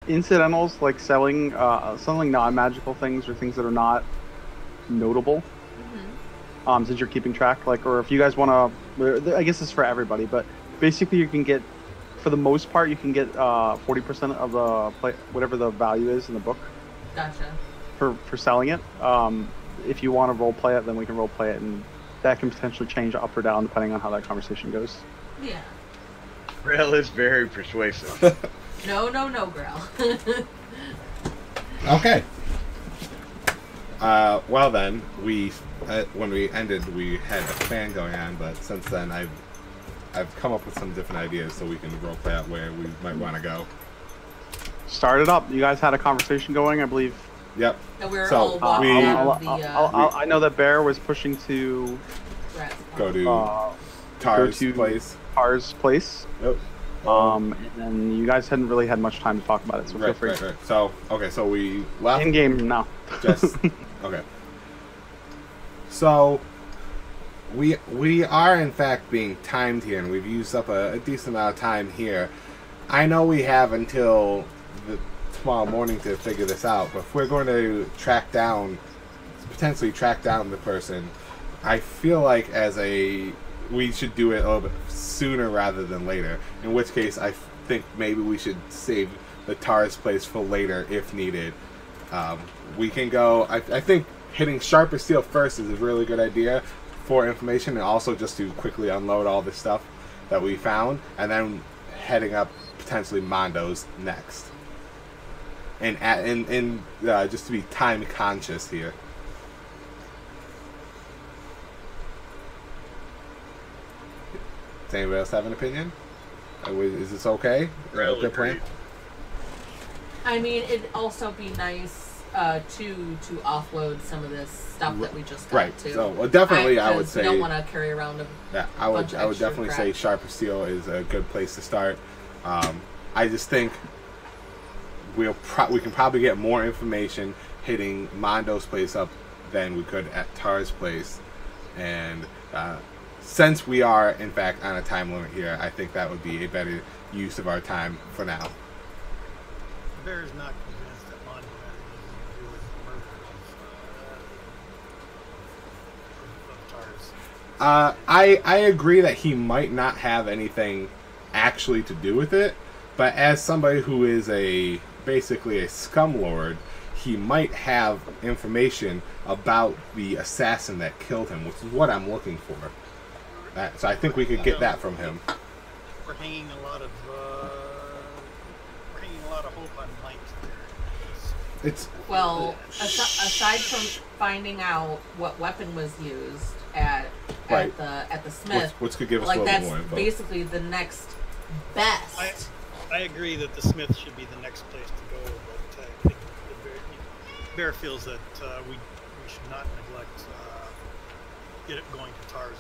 incidentals like selling non-magical things or things that are not notable. Since you're keeping track, like, or if you guys want to, I guess it's for everybody, but basically you can get, for the most part, you can get 40% of the whatever the value is in the book. Gotcha. For selling it. If you want to role play it, then we can role play it, and that can potentially change up or down depending on how that conversation goes. Yeah. Grail is very persuasive. No, Grail. Okay. Well then, when we ended, we had a plan going on, but since then I've come up with some different ideas so we can role play out where we might want to go. Start it up. You guys had a conversation going, I believe. Yep. And we're all walking I know that Bear was pushing to go to Tar's place. Tar's place. Yep. And then you guys hadn't really had much time to talk about it, so feel free. Right. So, okay, so we left. In game now. Just okay. So we are in fact being timed here, and we've used up a decent amount of time here. I know we have until tomorrow morning to figure this out, but if we're going to potentially track down the person, I feel like we should do it a little bit sooner rather than later. In which case, I think maybe we should save the Tar's place for later if needed. We can go. I think hitting sharp as steel first is a really good idea for information, and also just to quickly unload all this stuff that we found, and then heading up potentially Mondo's next. And just to be time conscious here. Does anybody else have an opinion? Is this okay? Really good plan? I mean, it'd also be nice to offload some of this stuff that we just got to. So definitely, I would say we don't want to carry around I would definitely say sharp as steel is a good place to start. I just think we can probably get more information hitting Mondo's place up than we could at Tar's place, and since we are in fact on a time limit here, I think that would be a better use of our time for now. Bear is not convinced that Mondo had anything to do with the murder of Tars. I agree that he might not have anything actually to do with it, but as somebody who is basically a scumlord, he might have information about the assassin that killed him, which is what I'm looking for. So I think we could get that from him. We're hanging a lot of hope on Mike there. Aside from finding out what weapon was used at the Smith, which could give us like a little more that's info. Basically the next best. I agree that the Smith should be the next place to go, but I think Bear feels that we should not neglect going to Tars'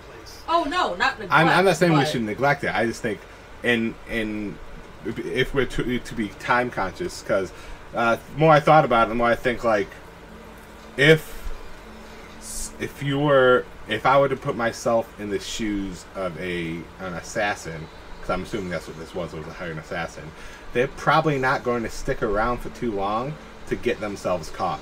place. Oh no, not neglect. I'm not saying we should neglect it. I just think if we're to be time conscious, because the more I thought about it, the more I think like if I were to put myself in the shoes of an assassin, because I'm assuming that's what this was a hired assassin, they're probably not going to stick around for too long to get themselves caught.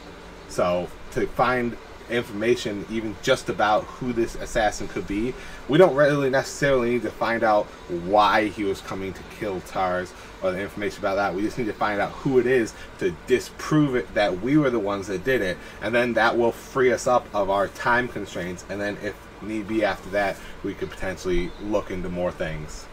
So to find information even just about who this assassin could be, we don't really necessarily need to find out why he was coming to kill Tars or the information about that. We just need to find out who it is to disprove it that we were the ones that did it, and then that will free us up of our time constraints, and then if need be after that, we could potentially look into more things.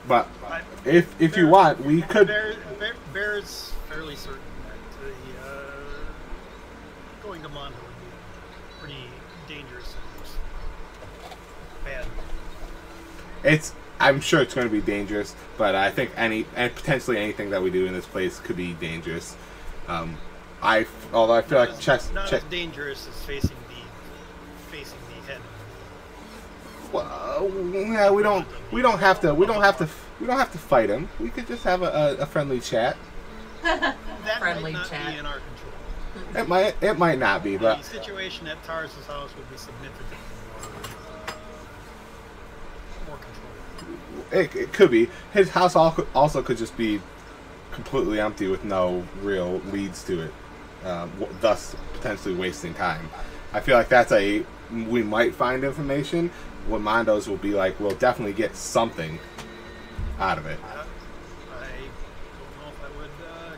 But if you want, we could. Bear's fairly certain that going to Mondo would be pretty dangerous and bad. I'm sure it's going to be dangerous, but I think potentially anything that we do in this place could be dangerous. Although I feel like not as dangerous as facing the head. Well, yeah, we don't have to fight him. We could just have a friendly chat. That Friendly might not chat. be in our control. It might not be, but The situation at Tars's house would be significantly more controlled. it could be. His house also could just be completely empty with no real leads to it, thus potentially wasting time. I feel like we might find information. What Mondo's will be like, we'll definitely get something out of it. I don't know if I would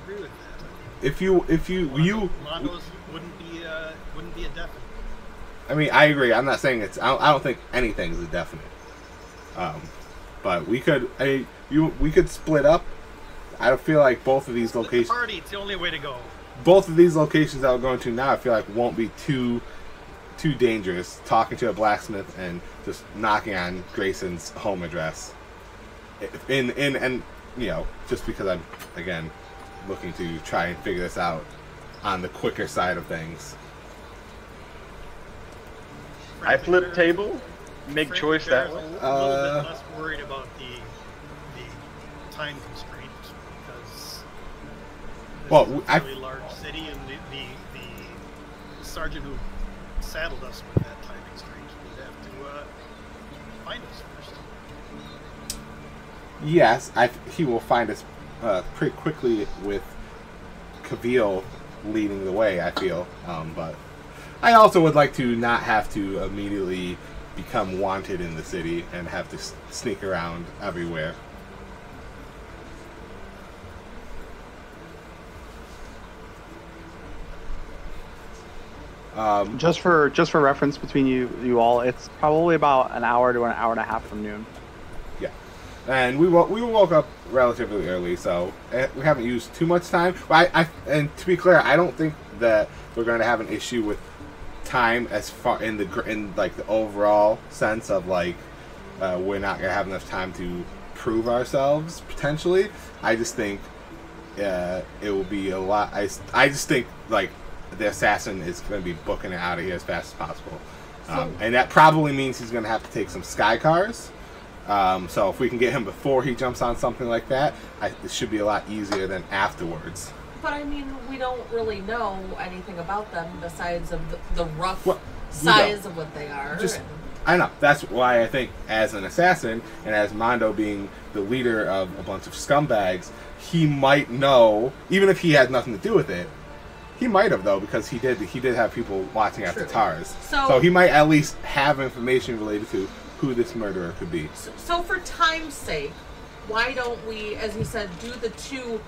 agree with that. If you Mondo's wouldn't be a definite. I mean, I agree. I'm not saying it's. I don't think anything is a definite. But we could. We could split up. I feel like both of these locations. The party, it's the only way to go. Both of these locations that we're going to now, I feel like won't be too dangerous. Talking to a blacksmith and just knocking on Grayson's home address. And just because I'm again looking to try and figure this out on the quicker side of things. I flip table, make choice that way. A little bit less worried about the time constraint because this is a really large city, and the sergeant who saddled us with that time constraint would have to find us first. Yes, he will find us pretty quickly with Cavill leading the way, I feel. But I also would like to not have to immediately become wanted in the city and have to sneak around everywhere. Just for reference between you all, it's probably about an hour to an hour and a half from noon. Yeah, and we woke up relatively early, so we haven't used too much time. But and to be clear, I don't think that we're going to have an issue with time as far in the overall sense of like we're not going to have enough time to prove ourselves potentially. I just think it will be a lot. I just think like the assassin is going to be booking it out of here as fast as possible, and that probably means he's going to have to take some sky cars. So if we can get him before he jumps on something like that, it should be a lot easier than afterwards. But I mean, we don't really know anything about them besides of the rough size of what they are. I know. That's why I think as an assassin and as Mondo being the leader of a bunch of scumbags, he might know, even if he had nothing to do with it. He might have, though, because he did have people watching after Tars. So he might at least have information related to who this murderer could be. So for time's sake, why don't we, as you said, do the two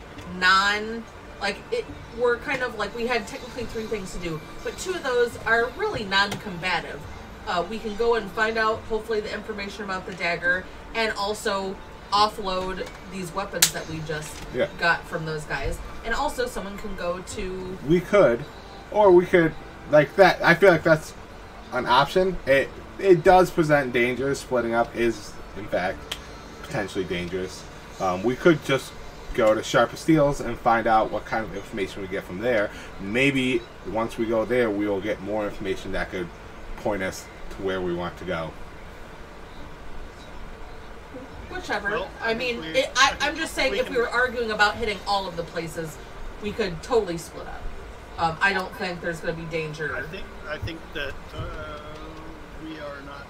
we're kind of like, we had technically 3 things to do, but 2 of those are really non-combative. We can go and find out, hopefully, the information about the dagger, and also offload these weapons that we just got from those guys. And also, someone can go to... We could like that. I feel like that's an option. It does present dangers. Splitting up is, in fact, potentially dangerous. We could just go to Sharper Steels and find out what kind of information we get from there. Maybe once we go there, we will get more information that could point us to where we want to go. Whichever. Well, I mean, I'm just saying, if we were arguing about hitting all of the places, we could totally split up. I don't think there's going to be danger. I think that we are not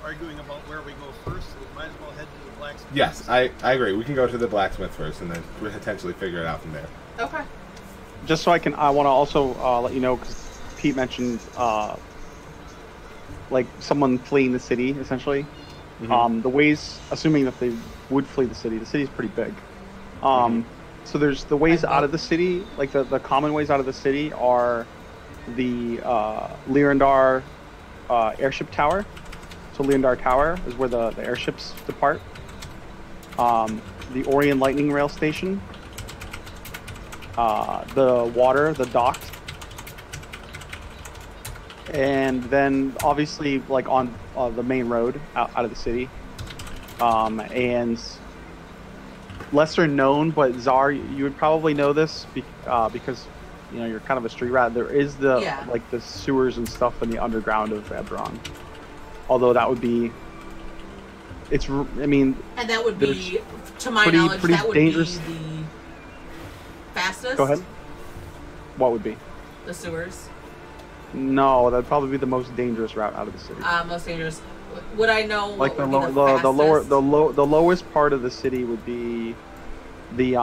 arguing about where we go first, so we might as well head to the blacksmith. Yes, I agree. We can go to the blacksmith first and then potentially figure it out from there. Okay. Just so I want to also let you know, because Pete mentioned like someone fleeing the city, essentially. Mm-hmm. The ways, assuming that they would flee the city's pretty big. So there's the ways out of the city, like the common ways out of the city are the Lyrandar airship tower. So Lyrandar Tower is where the airships depart. The Orion Lightning Rail Station. The water, the docks. And then obviously like on the main road out of the city. And lesser known, but Czar, you would probably know this because you're kind of a street rat. There is like the sewers and stuff in the underground of Eberron. Although that would be it's. I mean, And that would be, to my pretty- knowledge, pretty that would dangerous- be the fastest. go ahead. What would be? The sewers. No, that'd probably be the most dangerous route out of the city. Most dangerous. Would I know Like what the would be the lowest part of the city would be the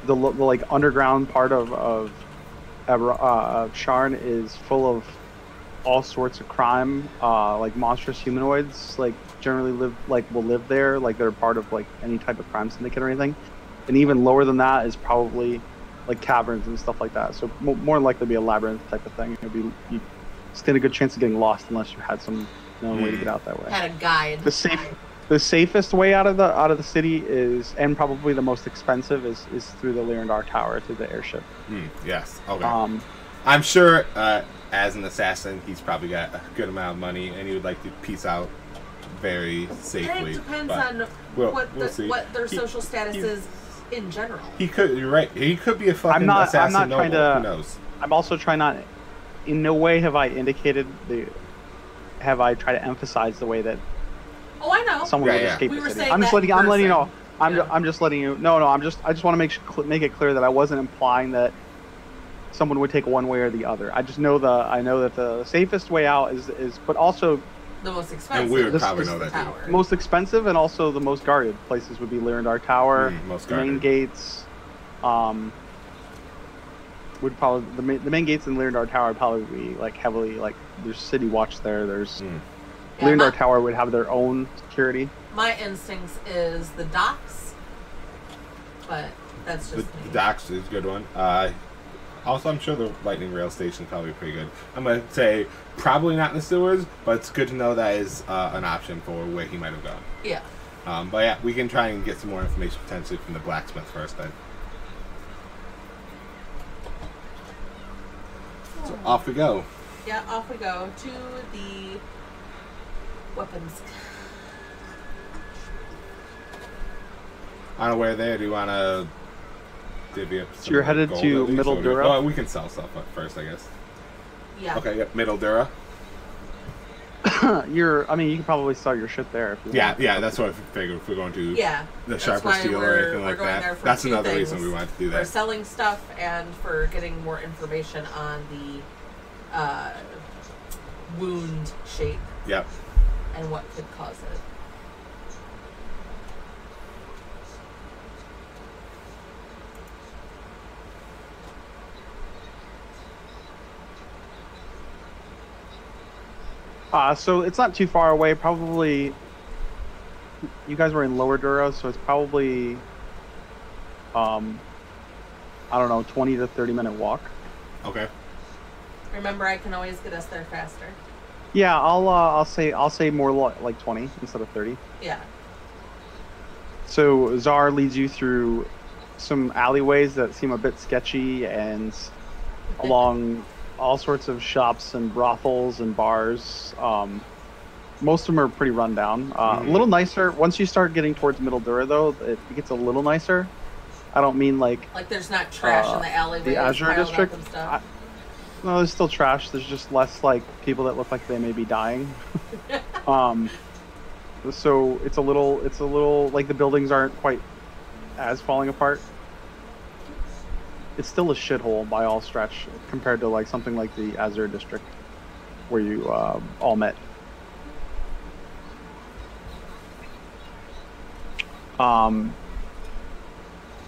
like underground part of Sharn is full of all sorts of crime, like monstrous humanoids, like generally will live there, like they're part of like any type of crime syndicate or anything. And even lower than that is probably like caverns and stuff like that. So more likely to be a labyrinth type of thing. You stand a good chance of getting lost unless you had some known way to get out that way. Had a guide. The safest way out of the city is, and probably the most expensive, is through the Lyrandar Tower to the airship. Yes. Okay. I'm sure, as an assassin, he's probably got a good amount of money, and he would like to peace out very safely. It depends but on we'll see. what their social status is in general. He could. You're right. He could be a fucking I'm not assassin. trying noble. to. Who knows? I'm also trying not. In no way have I indicated have I tried to emphasize the way that Oh, I know. someone would escape We the were city. saying I'm just that letting you know. person. I'm just letting you. No. I just want to make it clear that I wasn't implying that someone would take one way or the other. I know that the safest way out is, but also The most expensive. And we would is probably the know that too. tower. most expensive and also the most guarded places would be Lyrandar Tower, most the main guarded. gates. Would probably the main gates in Lyrandar Tower would probably be like heavily like there's city watch there. There's Yeah, Lyrandar my- Tower would have their own security. My instincts is the docks, but that's The just me. docks is a good one. Also, I'm sure the lightning rail station is probably pretty good. I'm gonna say probably not in the sewers, but it's good to know that is an option for where he might have gone. Yeah. But yeah, we can try and get some more information potentially from the blacksmith first then. So off we go. Yeah, off we go to the weapons. On our way there, do you want to divvy up some you're of the headed gold to at least, Middle or Dura? Oh, we can sell stuff up first, I guess. Yeah. Okay, yep, Middle Dura. You can probably sell your shit there. If you Yeah, want. yeah, that's what I figured. If we're going to Yeah. the That's sharper why steel or we're anything like going there that, for that's two another things. reason we wanted to do For that. selling stuff and for getting more information on the wound shape Yep. and what could cause it. So it's not too far away. Probably, you guys were in Lower Dura, so it's probably, I don't know, 20 to 30-minute walk. Okay. Remember, I can always get us there faster. Yeah, I'll say more like 20 instead of 30. Yeah. So Czar leads you through some alleyways that seem a bit sketchy and along all sorts of shops and brothels and bars. Most of them are pretty run down. A little nicer. Once you start getting towards Middle Dura, though, it gets a little nicer. I don't mean like There's not trash in the alleyways. the Azure piled up district. and stuff. No, there's still trash. There's just less like people that look like they may be dying. So it's a little like the buildings aren't quite as falling apart. It's still a shithole by all stretch compared to like something like the Azure district where you all met.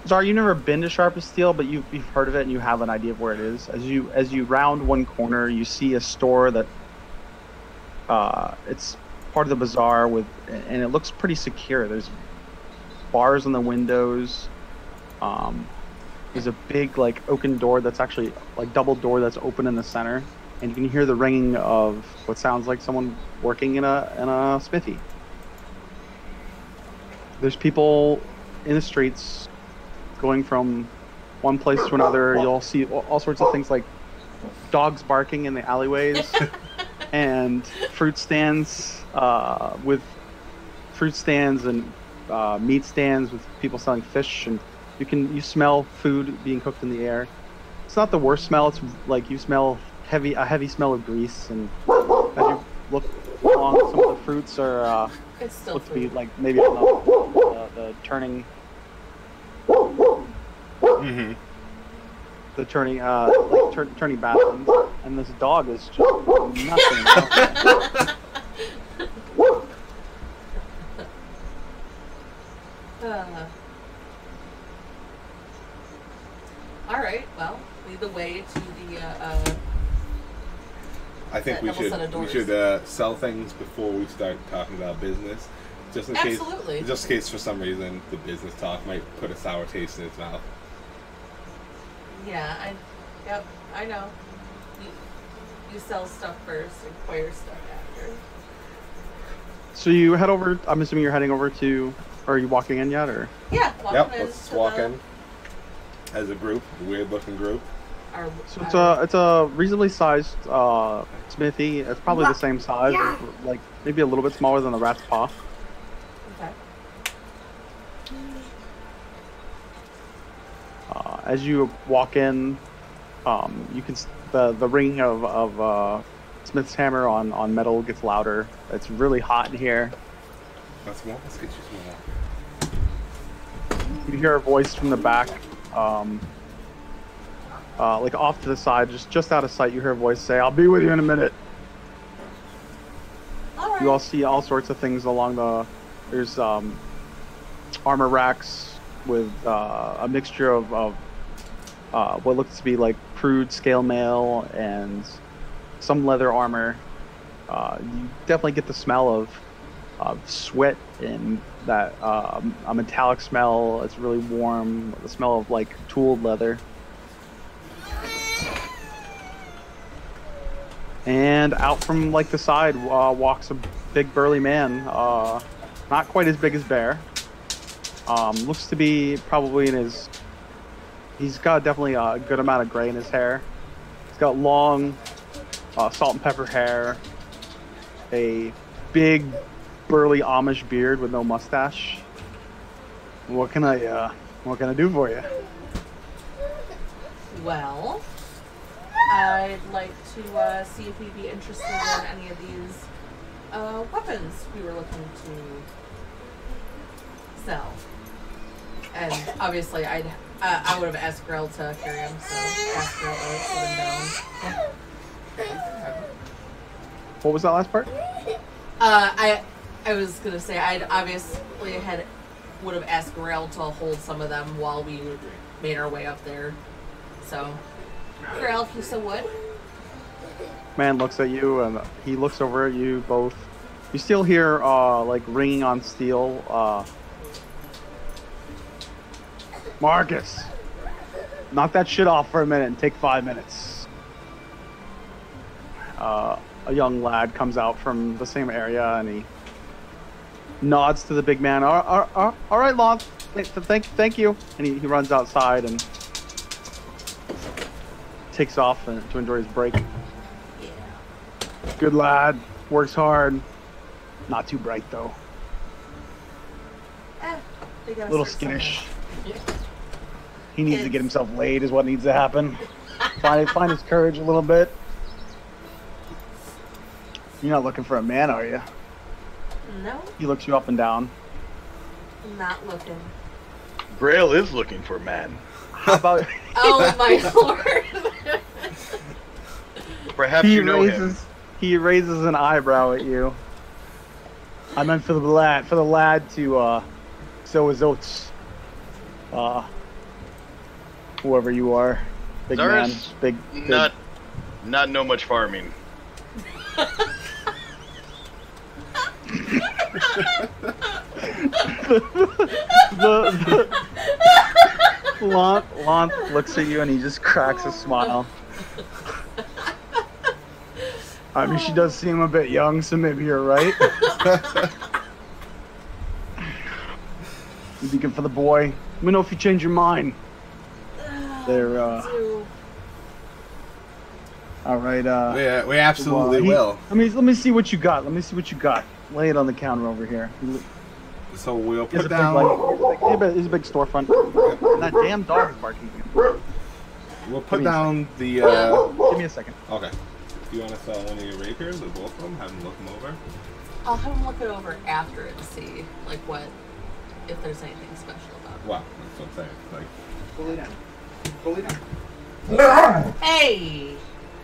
Zar, you've never been to Sharpest Steel, but you've heard of it and you have an idea of where it is. As you round one corner, you see a store that it's part of the bazaar and it looks pretty secure. There's bars on the windows. There's a big like oaken door that's actually like double door that's open in the center, and you can hear the ringing of what sounds like someone working in a smithy. There's people in the streets going from one place to another. You'll see all sorts of things like dogs barking in the alleyways and fruit stands with fruit stands and meat stands with people selling fish, and you smell food being cooked in the air. It's not the worst smell. It's like you smell a heavy smell of grease, and as you look along some of the fruits are It's still look to be food. like maybe on the turning. Mm-hmm. The turning turning baskins, and this dog is just nothing. All right. Well, lead the way to the. I think That we double set of should doors. sell things before we start talking about business, just in case. Absolutely. Just in case for some reason the business talk might put a sour taste in his mouth. Yeah. Yep. I know. You sell stuff first, acquire stuff after. So you head over. I'm assuming you're heading over to. Or are you walking in yet, or? Yeah. Yep. Let's walk in as a group, a weird-looking group. So it's a reasonably sized smithy. It's probably the same size, like maybe a little bit smaller than the rat's paw. Okay. As you walk in, you can the ringing of Smith's hammer on metal gets louder. It's really hot in here. Let's get you some more. You hear a voice from the back, like off to the side, just out of sight. You hear a voice say, "I'll be with you in a minute." All right. You all see all sorts of things along the. There's armor racks with a mixture of what looks to be like crude scale mail and some leather armor. You definitely get the smell of sweat and that a metallic smell. It's really warm. The smell of like tooled leather. And out from like the side walks a big burly man, not quite as big as Bear. Looks to be probably in his. He's got definitely a good amount of gray in his hair. He's got long salt and pepper hair, a big burly Amish beard with no mustache. What can I do for you? Well, I'd like to see if you'd be interested in any of these weapons we were looking to sell. And obviously, I would have asked Grell to carry him, so ask Grell to put him down. What was that last part? I was gonna say I'd obviously would have asked Grell to hold some of them while we made our way up there. So, Grell, if you so would. Man looks at you, and he looks over at you both. You still hear like ringing on steel. Marcus, knock that shit off for a minute and take 5 minutes. A young lad comes out from the same area, and he nods to the big man. All right, Lon. Thank you. And he runs outside and takes off to enjoy his break. Yeah. Good lad. Works hard. Not too bright though. They gotta A little start somewhere. skittish. He needs to get himself laid is what needs to happen. Find his courage a little bit. You're not looking for a man, are you? No, He looks you up and down. not looking. Grail is looking for a man. How about Oh my lord! Perhaps you know him. he raises an eyebrow at you. I meant for the lad to sow his oats. Whoever you are, big man, Zara's big. Not know much farming. Lon looks at you and he just cracks a smile. I mean, she does seem a bit young, so maybe you're right. You be good for the boy. Let me know if you change your mind. They're all right. We absolutely will. Let me see what you got. Lay it on the counter over here. So we'll Here's put a down. here's a big storefront. That damn dog is barking. We'll put down the. Give me a second. Okay. Do you want to sell one of your rapiers or both of them? Have them look them over? I'll have them look it over after and see, like, if there's anything special about it. Wow, that's what I'm saying. Like, Fully down. Fully down. Hey!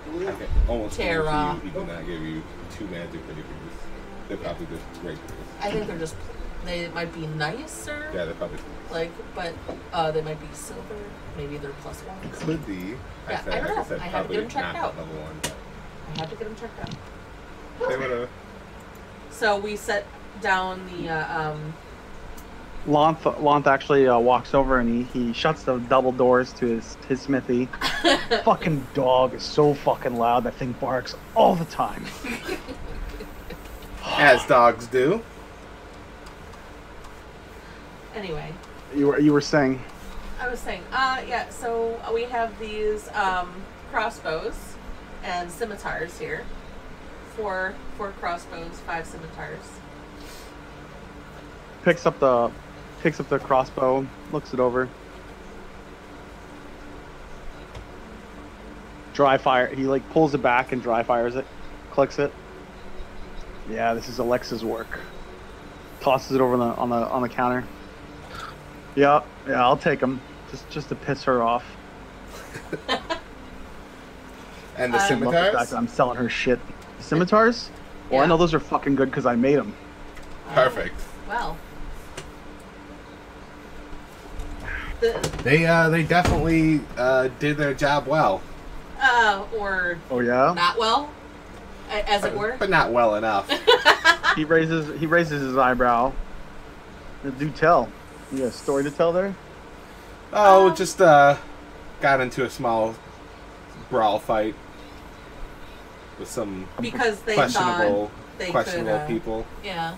I can almost Tara. guarantee you he did not give you 2 magic rapiers. They're probably just rapiers. I think they're just, they might be nicer. Yeah, they're probably. Like, but they might be silver. Maybe they're +1. Could be. Yeah, I I don't know. said I have to probably get them checked not out. level 1. But I have to get them checked out. they would have. So we set down the, Lonth actually walks over and he shuts the double doors to his smithy. Fucking dog is so fucking loud. That thing barks all the time. As dogs do. Anyway. You were saying? I was saying, yeah, so we have these crossbows and scimitars here. Four crossbows, 5 scimitars. Picks up the crossbow, looks it over. Dry fire. He like pulls it back and dry fires it, clicks it. Yeah, this is Alexa's work. Tosses it over on the counter. Yeah, I'll take them. Just to piss her off. And the Love the scimitars? fact that I'm selling her shit. Scimitars? Well, Yeah. I know those are fucking good because I made them. Perfect. Well. They definitely did their job well. Or Oh yeah. not well, as it were. But not well enough. He raises his eyebrow. Do tell. You got a story to tell there? Oh, just got into a small brawl fight with some Because they questionable thought they questionable could, people. Yeah.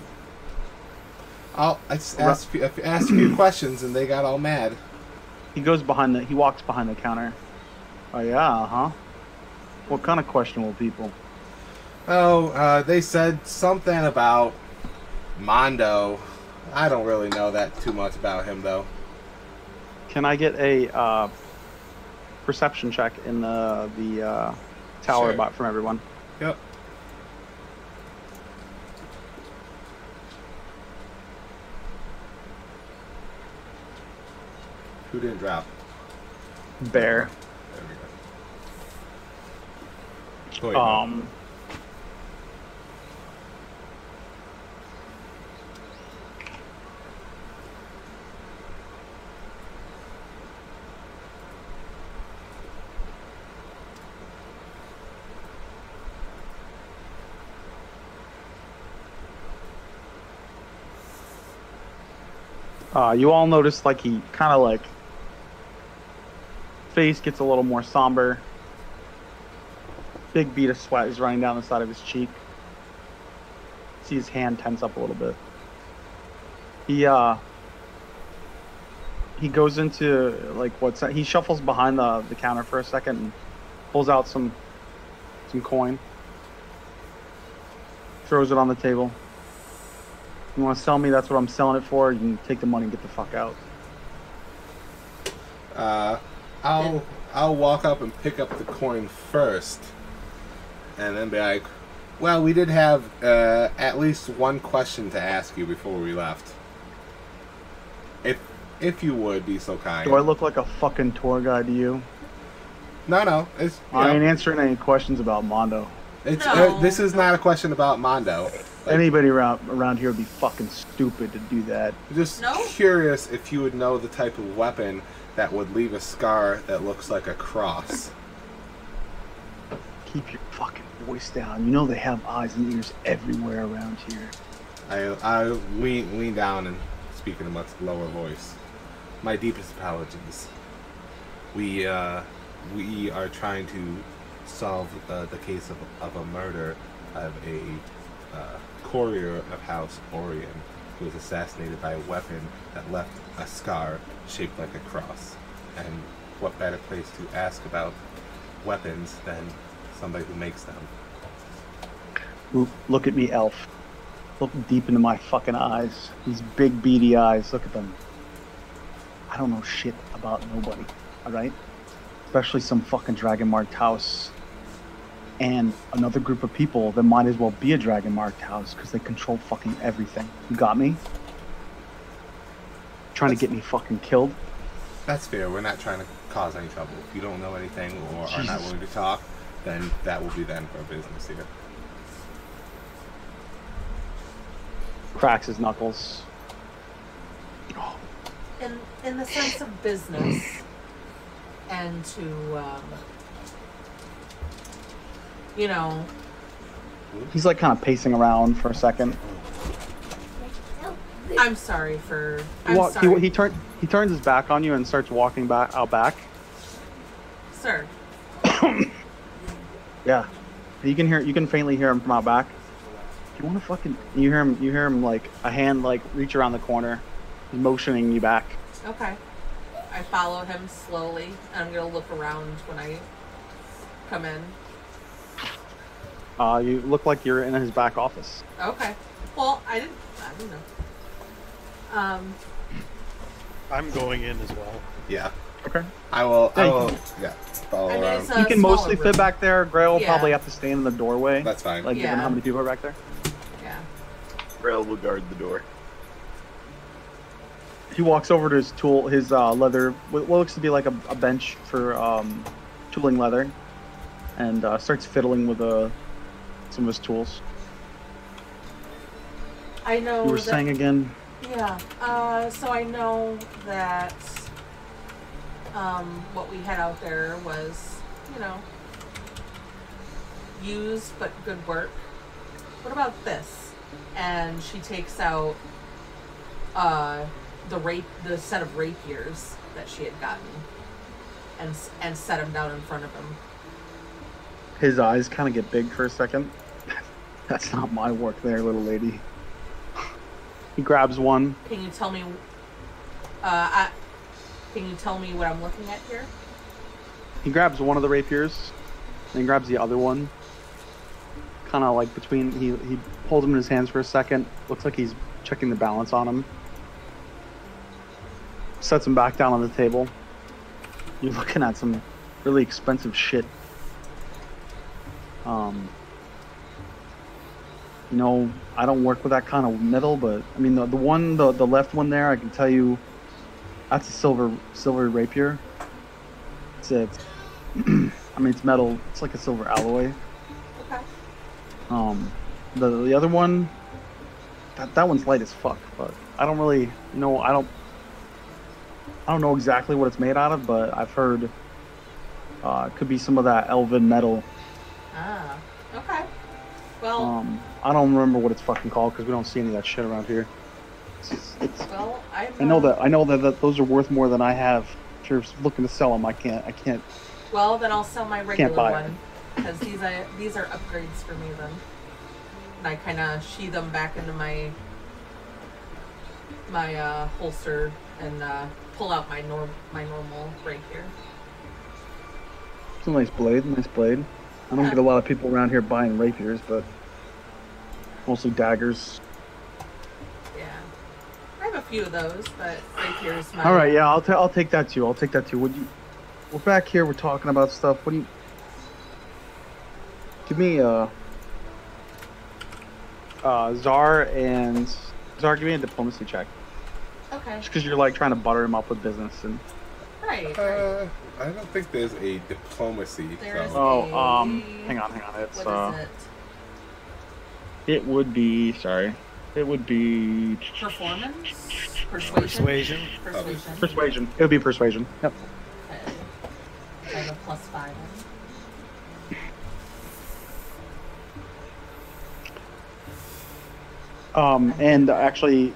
I just asked a few questions and they got all mad. He walks behind the counter. Oh yeah, huh? What kind of questionable people? Oh, they said something about Mondo. I don't really know that too much about him though. Can I get a perception check in the tower Sure. from everyone? Yep. Who didn't drop? Bear. There we go. Go ahead, Mo. You all notice like he kind of like face gets a little more somber. Big bead of sweat is running down the side of his cheek. See his hand tense up a little bit. He goes into like he shuffles behind the counter for a second and pulls out some coin. Throws it on the table. You want to sell me? That's what I'm selling it for. You can take the money and get the fuck out. I'll walk up and pick up the coin first, and then be like, "Well, we did have at least one question to ask you before we left. If you would be so kind." Do I look like a fucking tour guide to you? No. It's I ain't answering any questions about Mondo. No. This is not a question about Mondo. Like, Anybody around here would be fucking stupid to do that. just No? curious if you would know the type of weapon that would leave a scar that looks like a cross. Keep your fucking voice down. You know they have eyes and ears everywhere around here. I lean down and speak in a much lower voice. My deepest apologies. We are trying to solve the case of a murder of a courier of House Orion who was assassinated by a weapon that left a scar shaped like a cross. And what better place to ask about weapons than somebody who makes them? Ooh, look at me, elf. Look deep into my fucking eyes. These big beady eyes. Look at them. I don't know shit about nobody. All right? Especially some fucking dragon marked house. and another group of people that might as well be a dragon marked house because they control fucking everything. You got me? Trying to get me fucking killed? That's fair. We're not trying to cause any trouble. If you don't know anything or are not willing to talk, then that will be the end of our business here. Cracks his knuckles. In the sense of business, and to, you know... He's like kind of pacing around for a second. I'm sorry for... He turns his back on you and starts walking out back. Sir. Yeah. You can faintly hear him from out back. Do you want to fucking... You hear him like a hand like reach around the corner. He's motioning you back. Okay. I follow him slowly, and I'm gonna look around when I come in. You look like you're in his back office. Okay. Well, I didn't know. I'm going in as well. Yeah. Okay. I will follow I mean, around. You can mostly fit back there. Gray will Yeah. probably have to stand in the doorway. That's fine. Like, given how many people are back there. Yeah. Rail will guard the door. He walks over to his leather, what looks to be like a bench for tooling leather, and starts fiddling with some of his tools. I know. You were saying again? Yeah. So I know that what we had out there was, used but good work. What about this? And she takes out the set of rapiers that she had gotten and set them down in front of him. His eyes kind of get big for a second. That's not my work there, little lady. He grabs one. Can you tell me what I'm looking at here? He grabs one of the rapiers, then he grabs the other one. Kind of like between, he holds them in his hands for a second. Looks like he's checking the balance on them. Sets them back down on the table. You're looking at some really expensive shit. I don't work with that kind of metal, but I mean the left one there, I can tell you, that's a silver rapier. It's I mean it's metal. It's like a silver alloy. Okay. The other one, that one's light as fuck, but I don't really I don't know exactly what it's made out of, but I've heard it could be some of that elven metal. Ah, okay. Well, I don't remember what it's fucking called because we don't see any of that shit around here. Well, I know that those are worth more than I have. If you're looking to sell them, I can't. Well, then I'll sell my regular buy one because these are upgrades for me then. And I kind of sheath them back into my holster and pull out my normal rapier. It's a nice blade. I don't get a lot of people around here buying rapiers, but mostly daggers. Yeah, I have a few of those, but rapiers. All right, yeah, I'll take that too. We're back here. We're talking about stuff. Give me Czar, give me a diplomacy check. Okay. Just because you're like trying to butter him up with business and. Right. I don't think there's a diplomacy. There's hang on. It's what is it? It would be Performance? Persuasion? Persuasion. It would be persuasion. Yep. Okay. I have a +5. And actually,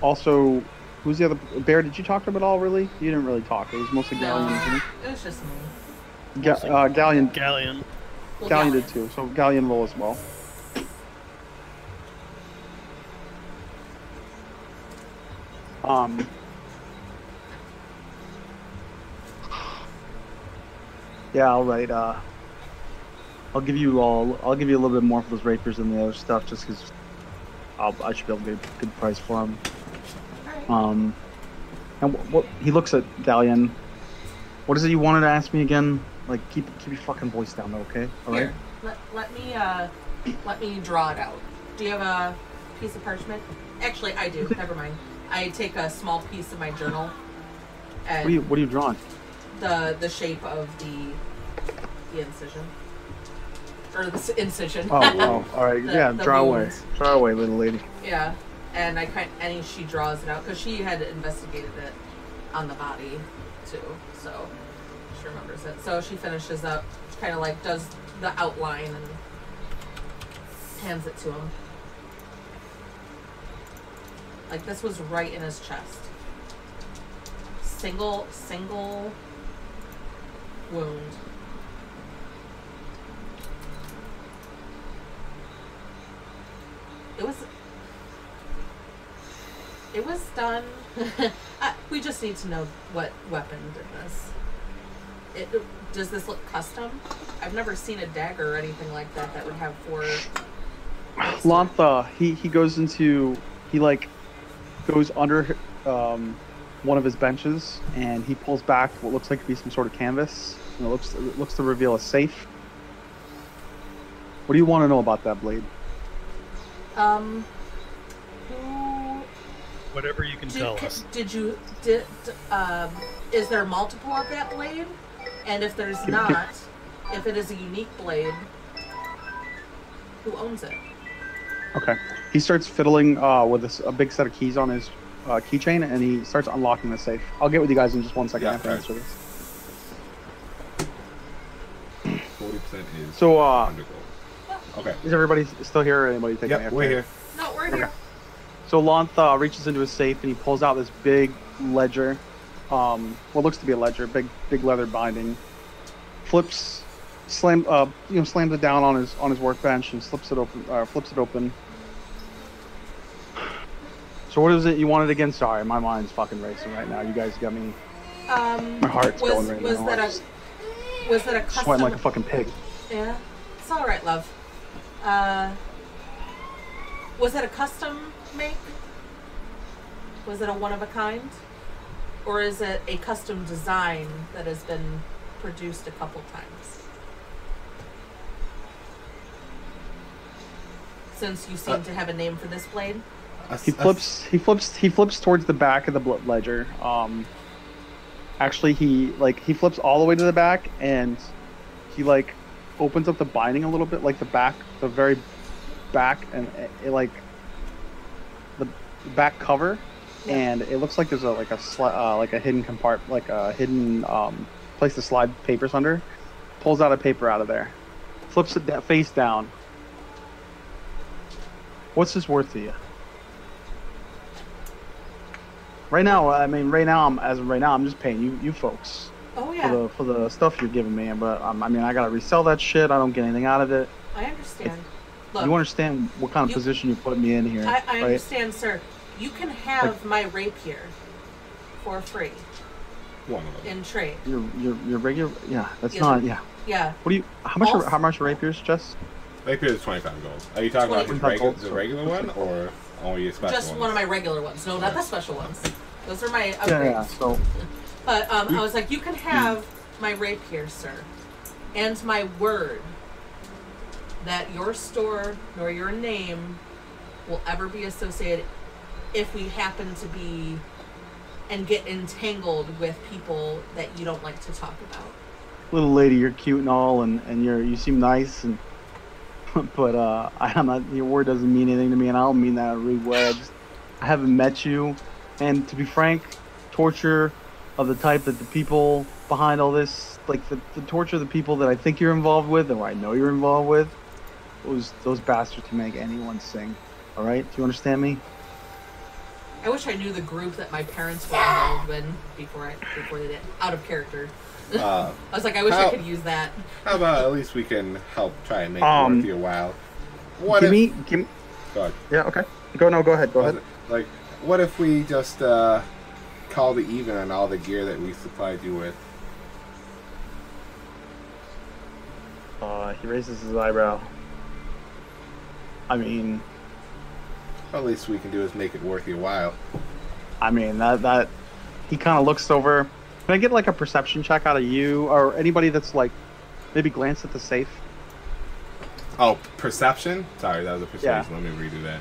also, who's the other Bear? Did you talk to him at all? Really? You didn't really talk. It was mostly Galleon. No, it was just me. Galleon. Galleon. Well, Galleon did too. So Galleon roll as well. Yeah, all right. I'll give you a little bit more for those rapiers than the other stuff, just because I should be able to get a good price for them. Right. And what he looks at Galleon. What is it you wanted to ask me again? Like, keep your fucking voice down, though, okay? All right. Here, let me draw it out. Do you have a piece of parchment? Actually, I do. Never mind. I take a small piece of my journal. And What are you drawing? The shape of the incision. Or the incision. Oh, all right. The draw wounds. away. Draw away, little lady. Yeah, and she draws it out because she had investigated it on the body too, so she remembers it. So she finishes up, kind of like does the outline and hands it to him. Like this was right in his chest. Single wound. It was done. We just need to know what weapon did this. Does this look custom? I've never seen a dagger or anything like that that would have 4. Lantha, he goes into, he like goes under one of his benches and he pulls back what looks like to be some sort of canvas. And it looks to reveal a safe. What do you want to know about that blade? Whatever you can tell us. Is there multiple of that blade? And if there's not, if it is a unique blade, who owns it? Okay. He starts fiddling with a big set of keys on his keychain, and he starts unlocking the safe. I'll get with you guys in just 1 second after I answer this. 40% is So, 100 gold. Okay. Is everybody still here, or anybody taking Yep, we're here. No, we're here. So Lantha reaches into his safe and he pulls out this big ledger, what looks to be a ledger, big leather binding. Slams it down on his workbench and flips it open. So what is it you wanted again? Sorry, my mind's fucking racing right now. You guys got me. My heart's going right now. Was that a custom? Sweating like a fucking pig. Yeah, it's all right, love. Was it a custom make? Was it a one of a kind? Or is it a custom design that has been produced a couple times? Since you seem to have a name for this blade. He flips towards the back of the ledger. Actually, he flips all the way to the back, and he like opens up the binding a little bit, like the very back, and the back cover, and it looks like there's a hidden compartment, like a hidden place to slide papers under. Pulls out a paper out of there, flips it face down. What's this worth to you? Right now, I'm just paying you folks. Oh yeah. For the stuff you're giving me, but I gotta resell that shit. I don't get anything out of it. I understand. Look, you understand what kind of position you put me in here? I right? understand, sir. You can have my rapier for free. One of them. In trade. Your regular, yeah. That's Yes, not, sir. yeah. Yeah. What do you? How much are rapiers, Jess? Rapier is 25 gold. Are you talking about the regular one, or only a special Just one? one of my regular ones. No, not the special ones. Those are my upgrades. Yeah. So. But I was like, you can have my rapier, sir, and my word that your store nor your name will ever be associated if we happen to be and get entangled with people that you don't like to talk about. Little lady, you're cute and all, and you seem nice, and but I'm not. Your word doesn't mean anything to me, and I don't mean that in a rude way. I haven't met you, and to be frank, torture of the type that the people behind all this, like the torture of the people that I think you're involved with, or I know you're involved with, those bastards can make anyone sing. All right, do you understand me? I wish I knew the group that my parents were involved in before they did. Out of character. I was like, I wish I could use that. How about at least we can help try and make it worth your while? Give me. Go ahead. Yeah. Okay. Go ahead. Like, what if we just called it even on all the gear that we supplied you with? He raises his eyebrow. I mean, At least we can do is make it worth your while. I mean that he kind of looks over Can I get like a perception check out of you or anybody that's like maybe glance at the safe? Oh, perception? Sorry, that was a persuasion. Yeah. Let me redo that.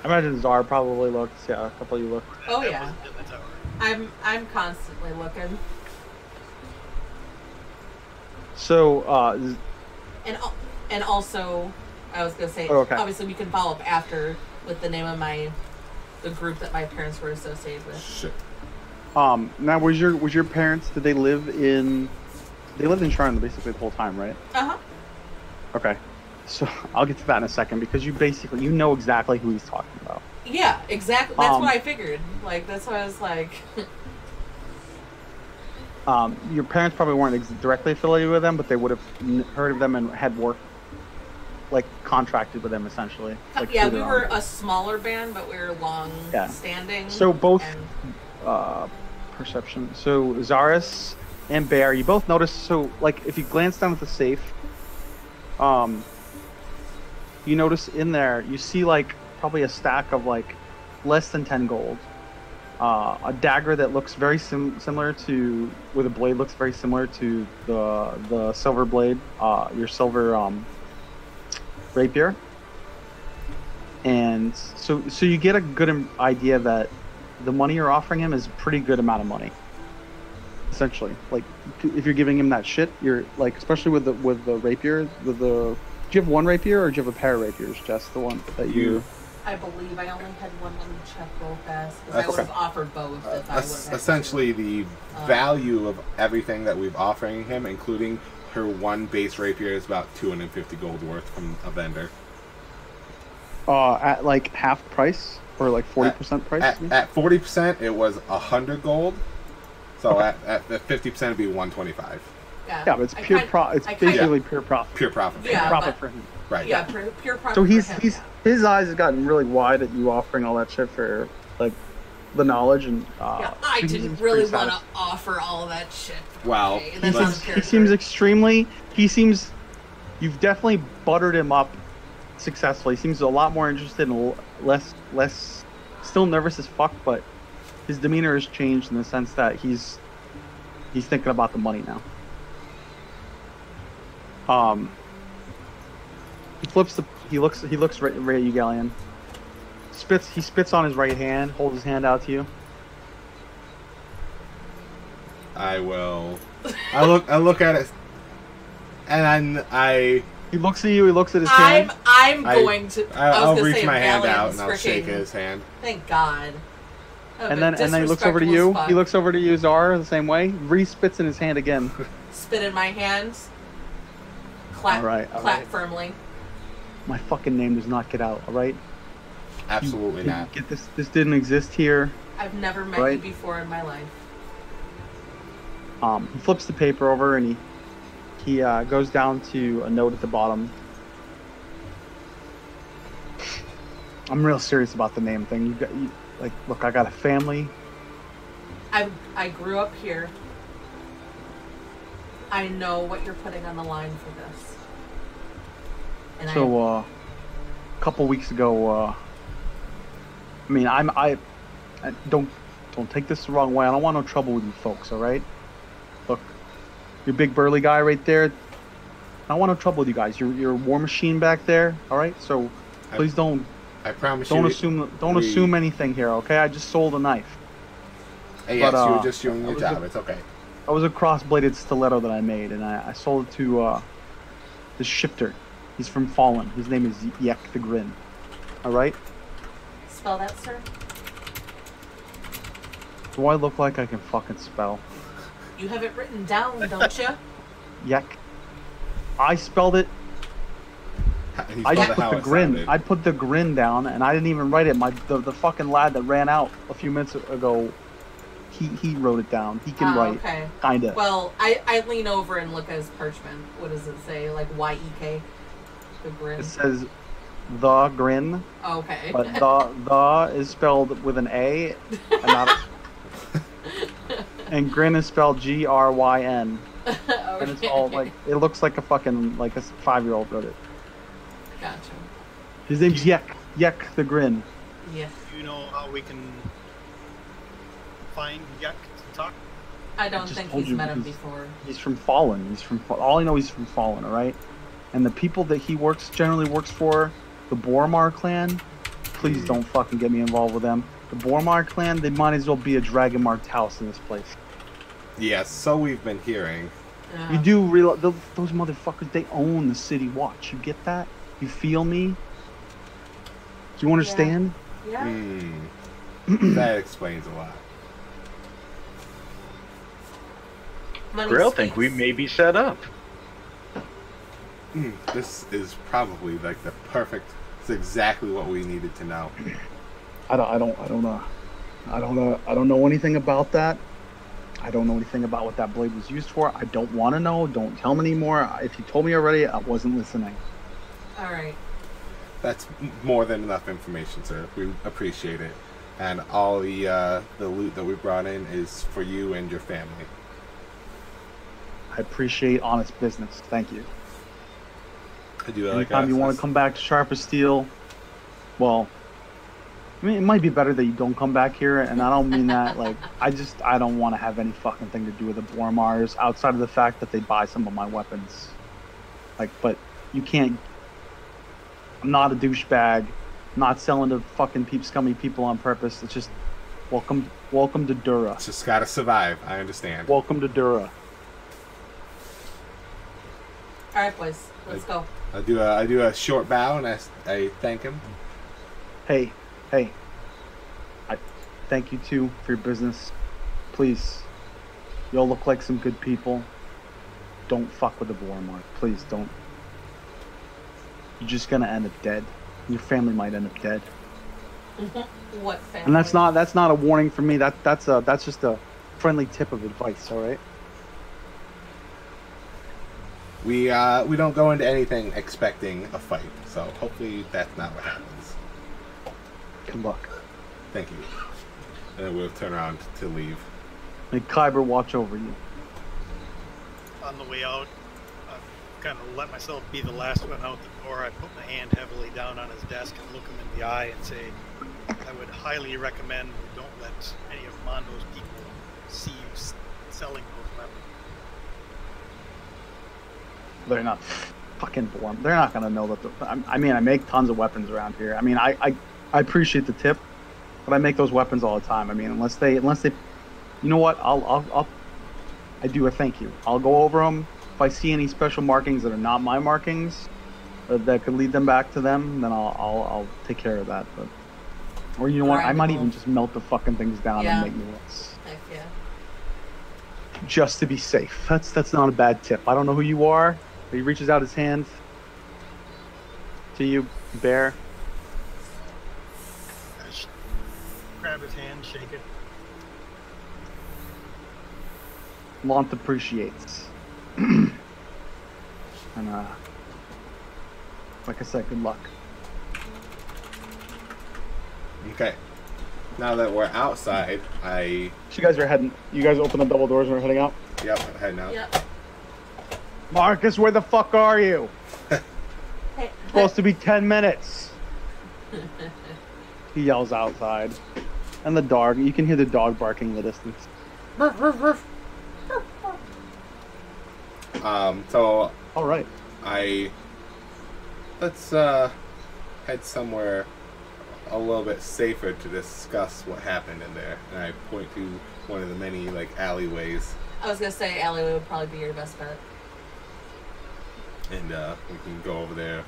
I imagine Zara probably looks. Yeah, a couple of you look. Oh That yeah, wasn't in the tower. I'm constantly looking. So, And also, I was gonna say, Oh, okay. obviously we can follow up after with the name of the group that my parents were associated with. Shit. now was your parents? Did they live in? They lived in Sharn basically the whole time, right? Uh-huh. Okay. So I'll get to that in a second because you know exactly who he's talking about. Yeah, exactly. That's what I figured. Like, that's why I was like... Your parents probably weren't directly affiliated with them, but they would have heard of them and had worked, like, contracted with them, essentially. Like, yeah, we were a smaller band, but we were long-standing. So both... And... perception. So Zaris and Bear, you both notice, so, like, if you glance down at the safe, you notice in there, you see, like, probably a stack of, like, less than 10 gold. A dagger that looks very similar to, with a blade looks very similar to the silver blade, your silver rapier. And so you get a good idea that the money you're offering him is a pretty good amount of money. Essentially, like if you're giving him that shit, you're like, especially with the rapier, do you have one rapier or do you have a pair of rapiers? Just the one that you. I believe I only had one. Let me check real fast. Because I would have offered both if I would have. Essentially, the value of everything that we've offering him, including her one base rapier, is about 250 gold worth from a vendor. At like half price or like 40% price. At 40%, it was 100 gold. So at 50%, it'd be 125. Yeah, but it's pure profit. It's basically pure profit. Pure profit. Yeah, profit for him. Right. Yeah, pure profit. So for him, his eyes have gotten really wide at you offering all that shit for like the knowledge and. I didn't really want to offer all of that shit. Wow. Okay, he seems extremely. You've definitely buttered him up successfully. He seems a lot more interested and less. Still nervous as fuck, but his demeanor has changed in the sense that he's thinking about the money now. He looks right at you, Galleon. He spits on his right hand, holds his hand out to you. I will. I look at it, and He looks at you. He looks at his hand. I'll reach my hand out and I'll shake his hand. Thank God. And then he looks over to you. He looks over to you, Zara, the same way. Spits in his hand again. Spit in my hands. Clap. Clap firmly. My fucking name does not get out. All right. Absolutely not. Get this. This didn't exist here. I've never met you before in my life. He flips the paper over and he goes down to a note at the bottom. I'm real serious about the name thing. Look, I got a family. I grew up here. I know what you're putting on the line for this. And a couple weeks ago, I mean, I don't take this the wrong way. I don't want no trouble with you folks, all right? Look, you're a big burly guy right there. I don't want no trouble with you guys. You're a war machine back there, all right? So please don't. I promise don't you. Don't assume anything here, okay? I just sold a knife. Hey, yes, you were just doing your job. It's okay. It was a cross-bladed stiletto that I made, and I sold it to the shifter. He's from Fallen. His name is Yek the Grin. All right? Spell that, sir. Do I look like I can fucking spell? You have it written down, don't you? Yek. I spelled it. I just put the grin. I put the grin down, and I didn't even write it. The fucking lad that ran out a few minutes ago, he wrote it down. He can write. Okay. Kinda. Well, I lean over and look at his parchment. What does it say? Like Y-E-K? The grin. It says the grin. Okay. But the is spelled with an A, and not. And grin is spelled Gryn. Okay. And it's all like, it looks like a fucking, like a 5-year-old wrote it. Gotcha. His name's Yek the Grin. Yeah. You know how we can find Yuck to talk? I don't just think told he's you met him he's- before. He's from Fallen. All I know he's from Fallen, all right? And the people that he generally works for, the Bormar clan, please don't fucking get me involved with them. The Bormar clan, they might as well be a dragon marked house in this place. Yes, so we've been hearing. You do realize those motherfuckers, they own the city watch. You get that? You feel me? Do you understand? Yeah. That explains a lot. Money Grill speaks. think we may be set up. This is probably like the perfect. It's exactly what we needed to know. I don't know anything about that. I don't know anything about what that blade was used for. I don't want to know. Don't tell me anymore. If you told me already, I wasn't listening. All right. That's more than enough information, sir. We appreciate it, and all the loot that we brought in is for you and your family. I appreciate honest business. Thank you. I do Anytime you want to come back to Sharp as Steel, well, I mean, it might be better that you don't come back here, and I don't mean that, like, I don't want to have any fucking thing to do with the Bormars, outside of the fact that they buy some of my weapons. Like, but you can't, I'm not a douchebag, I'm not selling to fucking scummy people on purpose. It's just, welcome to Dura. Just gotta survive. I understand. Welcome to Dura. All right, boys. Let's go. I do a short bow and I thank him. Hey, I thank you too for your business. Please, y'all look like some good people. Don't fuck with the Bormar. Please don't. You're just gonna end up dead. Your family might end up dead. What family? And that's not a warning for me. That's just a friendly tip of advice. All right. We don't go into anything expecting a fight, so hopefully that's not what happens. Good luck. Thank you. And then we'll turn around to leave. May Kyber watch over you. On the way out, I kind of let myself be the last one out the door. I put my hand heavily down on his desk and look him in the eye and say, I would highly recommend you don't let any of Mondo's people see you selling those weapons. They're not fucking born. They're not gonna know that. I mean, I make tons of weapons around here. I mean, I appreciate the tip, but I make those weapons all the time. I mean, unless they, you know what? I do a thank you. I'll go over them. If I see any special markings that are not my markings, that could lead them back to them, then I'll take care of that. But, or you know what? I might even just melt the fucking things down and make new ones. Heck yeah. Just to be safe. That's not a bad tip. I don't know who you are. He reaches out his hand to you, Bear. Grab his hand, shake it. Lant appreciates. And like I said, good luck. Okay. Now that we're outside, So you guys are heading. You guys open the double doors and are heading out. Yep, I'm heading out. Yep. Marcus, where the fuck are you? Hey, Supposed to be 10 minutes. He yells outside. And the dog, you can hear the dog barking in the distance. So All right. let's head somewhere a little bit safer to discuss what happened in there. And I point to one of the many like alleyways, I was gonna say alleyway would probably be your best bet. and we can go over there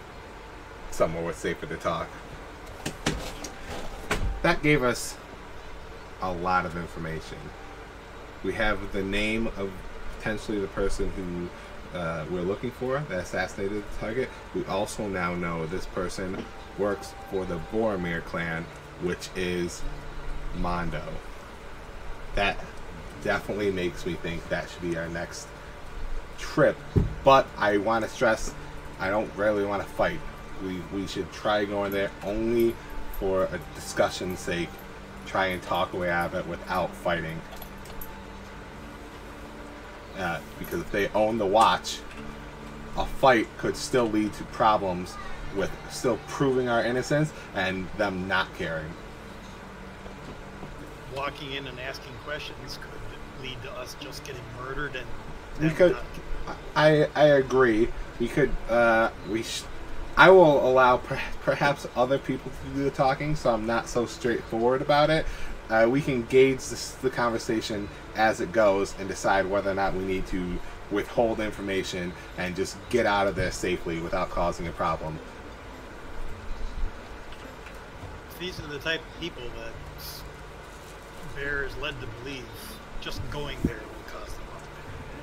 somewhere where it's safer to talk. That gave us a lot of information. We have the name of potentially the person who we're looking for that assassinated the target. We also now know this person works for the Boromir clan, which is Mondo. That definitely makes me think that should be our next trip. But I want to stress, I don't really want to fight. We should try going there only for a discussion's sake. Try and talk away out of it without fighting. Because if they own the watch, a fight could still lead to problems with still proving our innocence and them not caring. walking in and asking questions could lead to us just getting murdered and We could. I agree. We could. I will allow perhaps other people to do the talking, so I'm not so straightforward about it. We can gauge the conversation as it goes and decide whether or not we need to withhold information and just get out of there safely without causing a problem. These are the type of people that Bear is led to believe just going there will cause them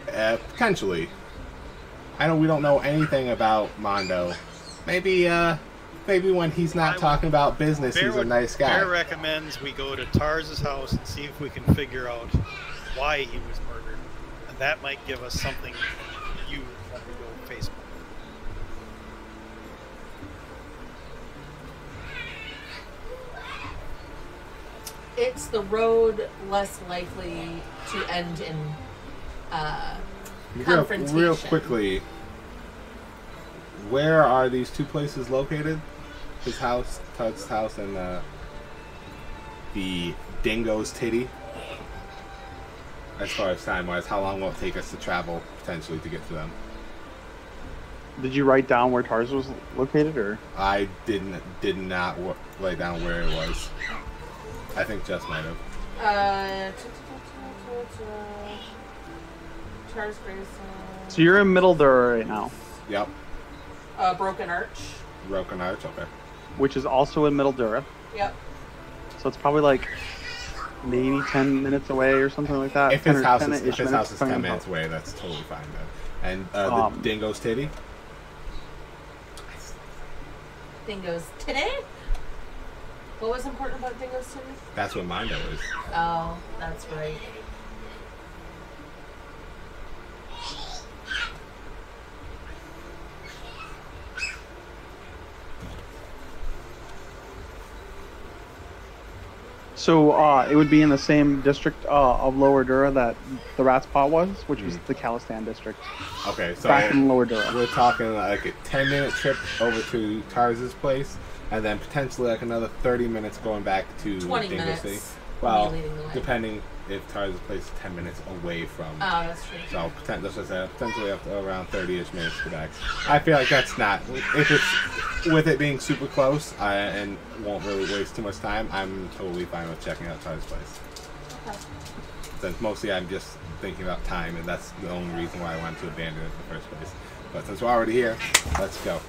harm. Potentially. We don't know anything about Mondo. Maybe when he's not talking about business, he's a nice guy. Bear recommends we go to Tarz's house and see if we can figure out why he was murdered. And that might give us something you want to go face. It's the road less likely to end in confrontation. Real quickly, where are these two places located? His house, Todd's house, and the Dingo's Titty. As far as time-wise, how long will it take us to travel potentially to get to them? Did you write down where Tars was located, or? I did not write down where it was. I think Jess might have. Tars Grayson. So you're in Middle Dur right now. Yep. Broken Arch. Broken Arch, okay. Which is also in Middle Dur. Yep. So it's probably like maybe 10 minutes away or something like that. If his house is 10 minutes away, that's totally fine then. And the Dingo's Titty? Dingo's Titty? What was important about Dingo's Titty? That's what Mondo is. Oh, that's right. So it would be in the same district of Lower Dura that the Rat's Paw was, which was the Calistan district. Okay, so back in Lower Dura. We're talking like a 10-minute trip over to Tarz's place, and then potentially like another 30 minutes going back to 20 Dingo minutes. City. Well, depending if Tarz's place is 10 minutes away from. Oh, that's true. So potentially up to around 30-ish minutes to back. I feel like that's not, if it's with it being super close and won't really waste too much time, I'm totally fine with checking out Tarz's place. Okay. Since mostly I'm just thinking about time, and that's the only reason why I wanted to abandon it in the first place. But since we're already here, let's go.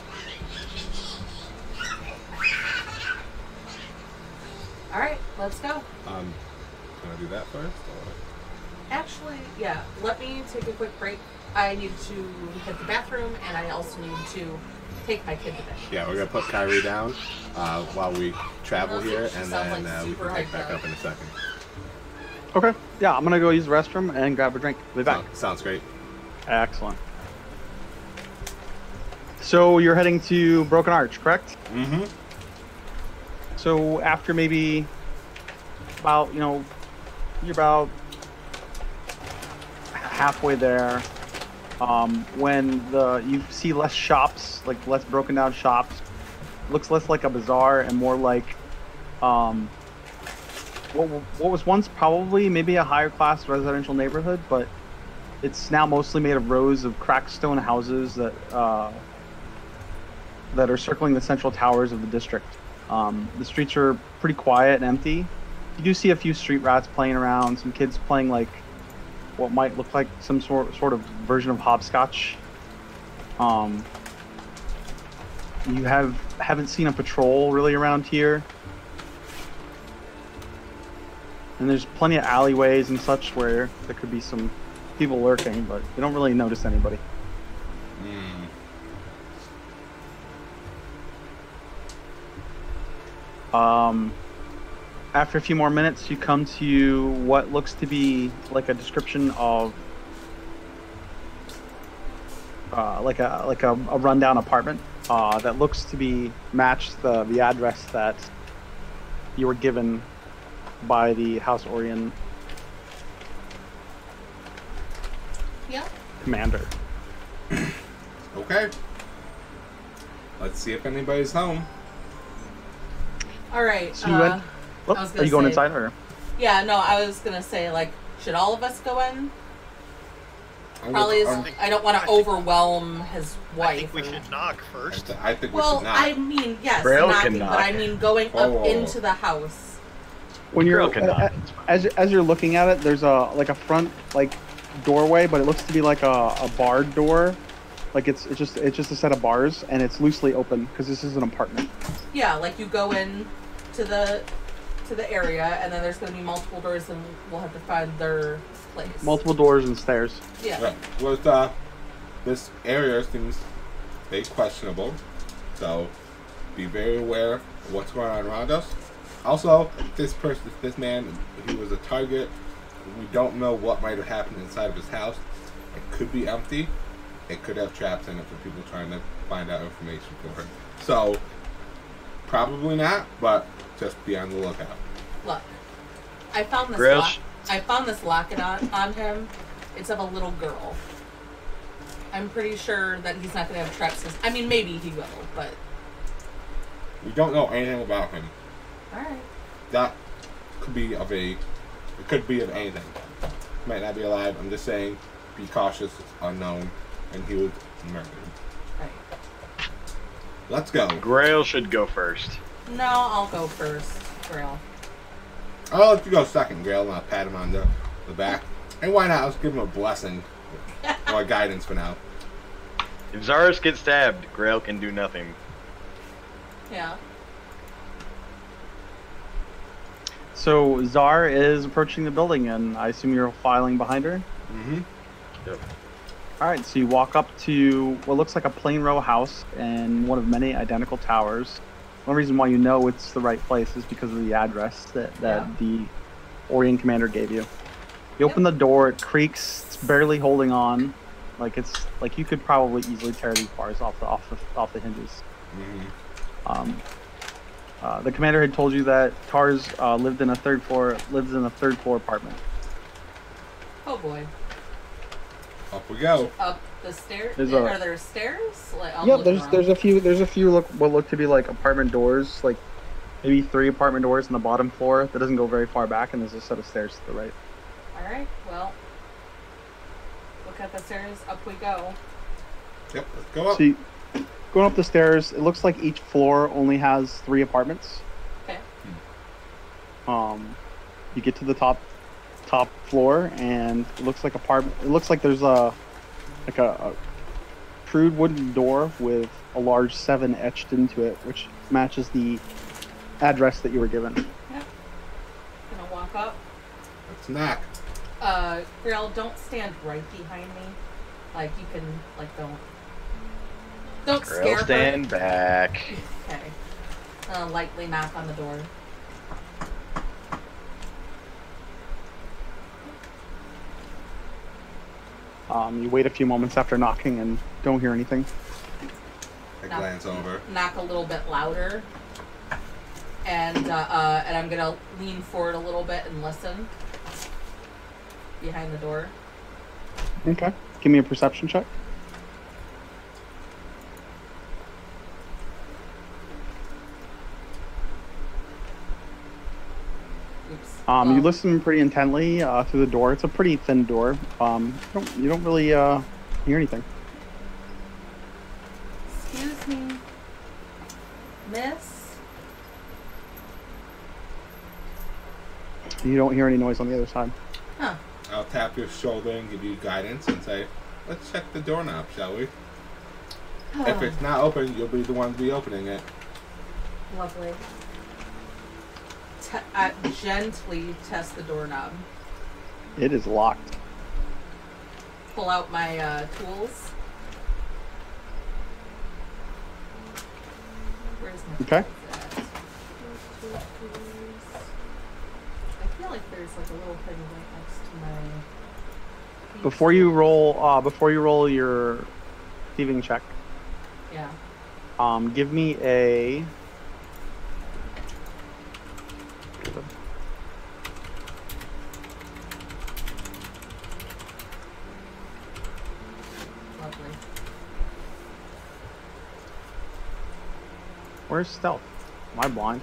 All right, let's go. Can I do that first? Or? Actually, yeah. Let me take a quick break. I need to hit the bathroom, and I also need to take my kid to bed. Yeah, we're gonna put Kyrie down while we travel here, and then like we can pick back up in a second. Okay. Yeah, I'm gonna go use the restroom and grab a drink. Be back. Sounds great. Excellent. So you're heading to Broken Arch, correct? Mm-hmm. So after maybe about, you're about halfway there, when you see less shops, like less broken down shops, looks less like a bazaar and more like what was once probably maybe a higher class residential neighborhood, but it's now mostly made of rows of cracked stone houses that are circling the central towers of the district. The streets are pretty quiet and empty. You do see a few street rats playing around, some kids playing like what might look like some sort of version of hopscotch. You haven't seen a patrol really around here. And there's plenty of alleyways and such where there could be some people lurking, but you don't really notice anybody. After a few more minutes, you come to what looks to be like a description of like a rundown apartment that looks to be matched the address that you were given by the House Orion commander. Okay. Let's see if anybody's home. All right. So are you going inside or? Yeah, no, I was gonna say, like, should all of us go in? Probably I don't want to overwhelm his wife. I think we should knock first. I think we Well, should knock. I mean, yes, Grail knocking, can knock. but I mean going up into the house. When you're Grail can knock. as you're looking at it, there's a front doorway, but it looks to be like a barred door. Like it's just a set of bars, and it's loosely open because this is an apartment. Yeah, like you go in to the area, and then there's going to be multiple doors, and we'll have to find their place. Multiple doors and stairs. Yeah. Right. With this area seems very questionable, so be very aware of what's going on around us. Also, this man, he was a target. We don't know what might have happened inside of his house. It could be empty. It could have traps in it for people trying to find out information for him. So, probably not, but just be on the lookout. Look, I found this Grail I found this locket on him. It's of a little girl. I'm pretty sure that he's not going to have traps. I mean, maybe he will, but... We don't know anything about him. Alright. That could be of it could be of anything. Might not be alive. I'm just saying, be cautious. It's unknown, and he was murdered. Right. Let's go. Grail should go first. No, I'll go first, Grail. I'll let you go second, Grail, and I'll pat him on the back. And why not? Let's give him a blessing or guidance for now. If Zaris gets stabbed, Grail can do nothing. Yeah. So Zar is approaching the building, and I assume you're filing behind her. Mm-hmm. Yep. All right, so you walk up to what looks like a plain row house and one of many identical towers. One reason why you know it's the right place is because of the address that the Orient commander gave you. You open the door, it creaks, it's barely holding on, like you could probably easily tear these bars off the hinges. Mm-hmm. The commander had told you that Tars lives in a third floor apartment. Oh boy. Up we go. Up the stairs? Are there stairs? Yeah, there's a few what look to be like apartment doors, like maybe 3 apartment doors on the bottom floor that doesn't go very far back, and there's a set of stairs to the right. Alright, well, look at the stairs, up we go. Yep, let's go up. So going up the stairs, it looks like each floor only has 3 apartments. Okay. You get to the top floor, and it looks like there's a crude wooden door with a large 7 etched into it, which matches the address that you were given. Yep. Gonna walk up. Let's knock. Grail, don't stand right behind me. Like, you can, like, don't scare Grail, her. stand back. Okay. Lightly knock on the door. You wait a few moments after knocking and don't hear anything. I glance over. Knock a little bit louder. And I'm gonna lean forward a little bit and listen. Behind the door. Okay. Give me a perception check. Oops. You listen pretty intently through the door. It's a pretty thin door. You don't really hear anything. Excuse me, miss? You don't hear any noise on the other side. Huh. I'll tap your shoulder and give you guidance and say, let's check the doorknob, shall we? If it's not open, you'll be the one to be opening it. Lovely. Gently test the doorknob. It is locked. Pull out my tools. Where's my Okay. tools at? I feel like there's like a little thing right next to my... Before you roll your thieving check, Yeah. give me a. Lovely. Where's stealth? Am I blind?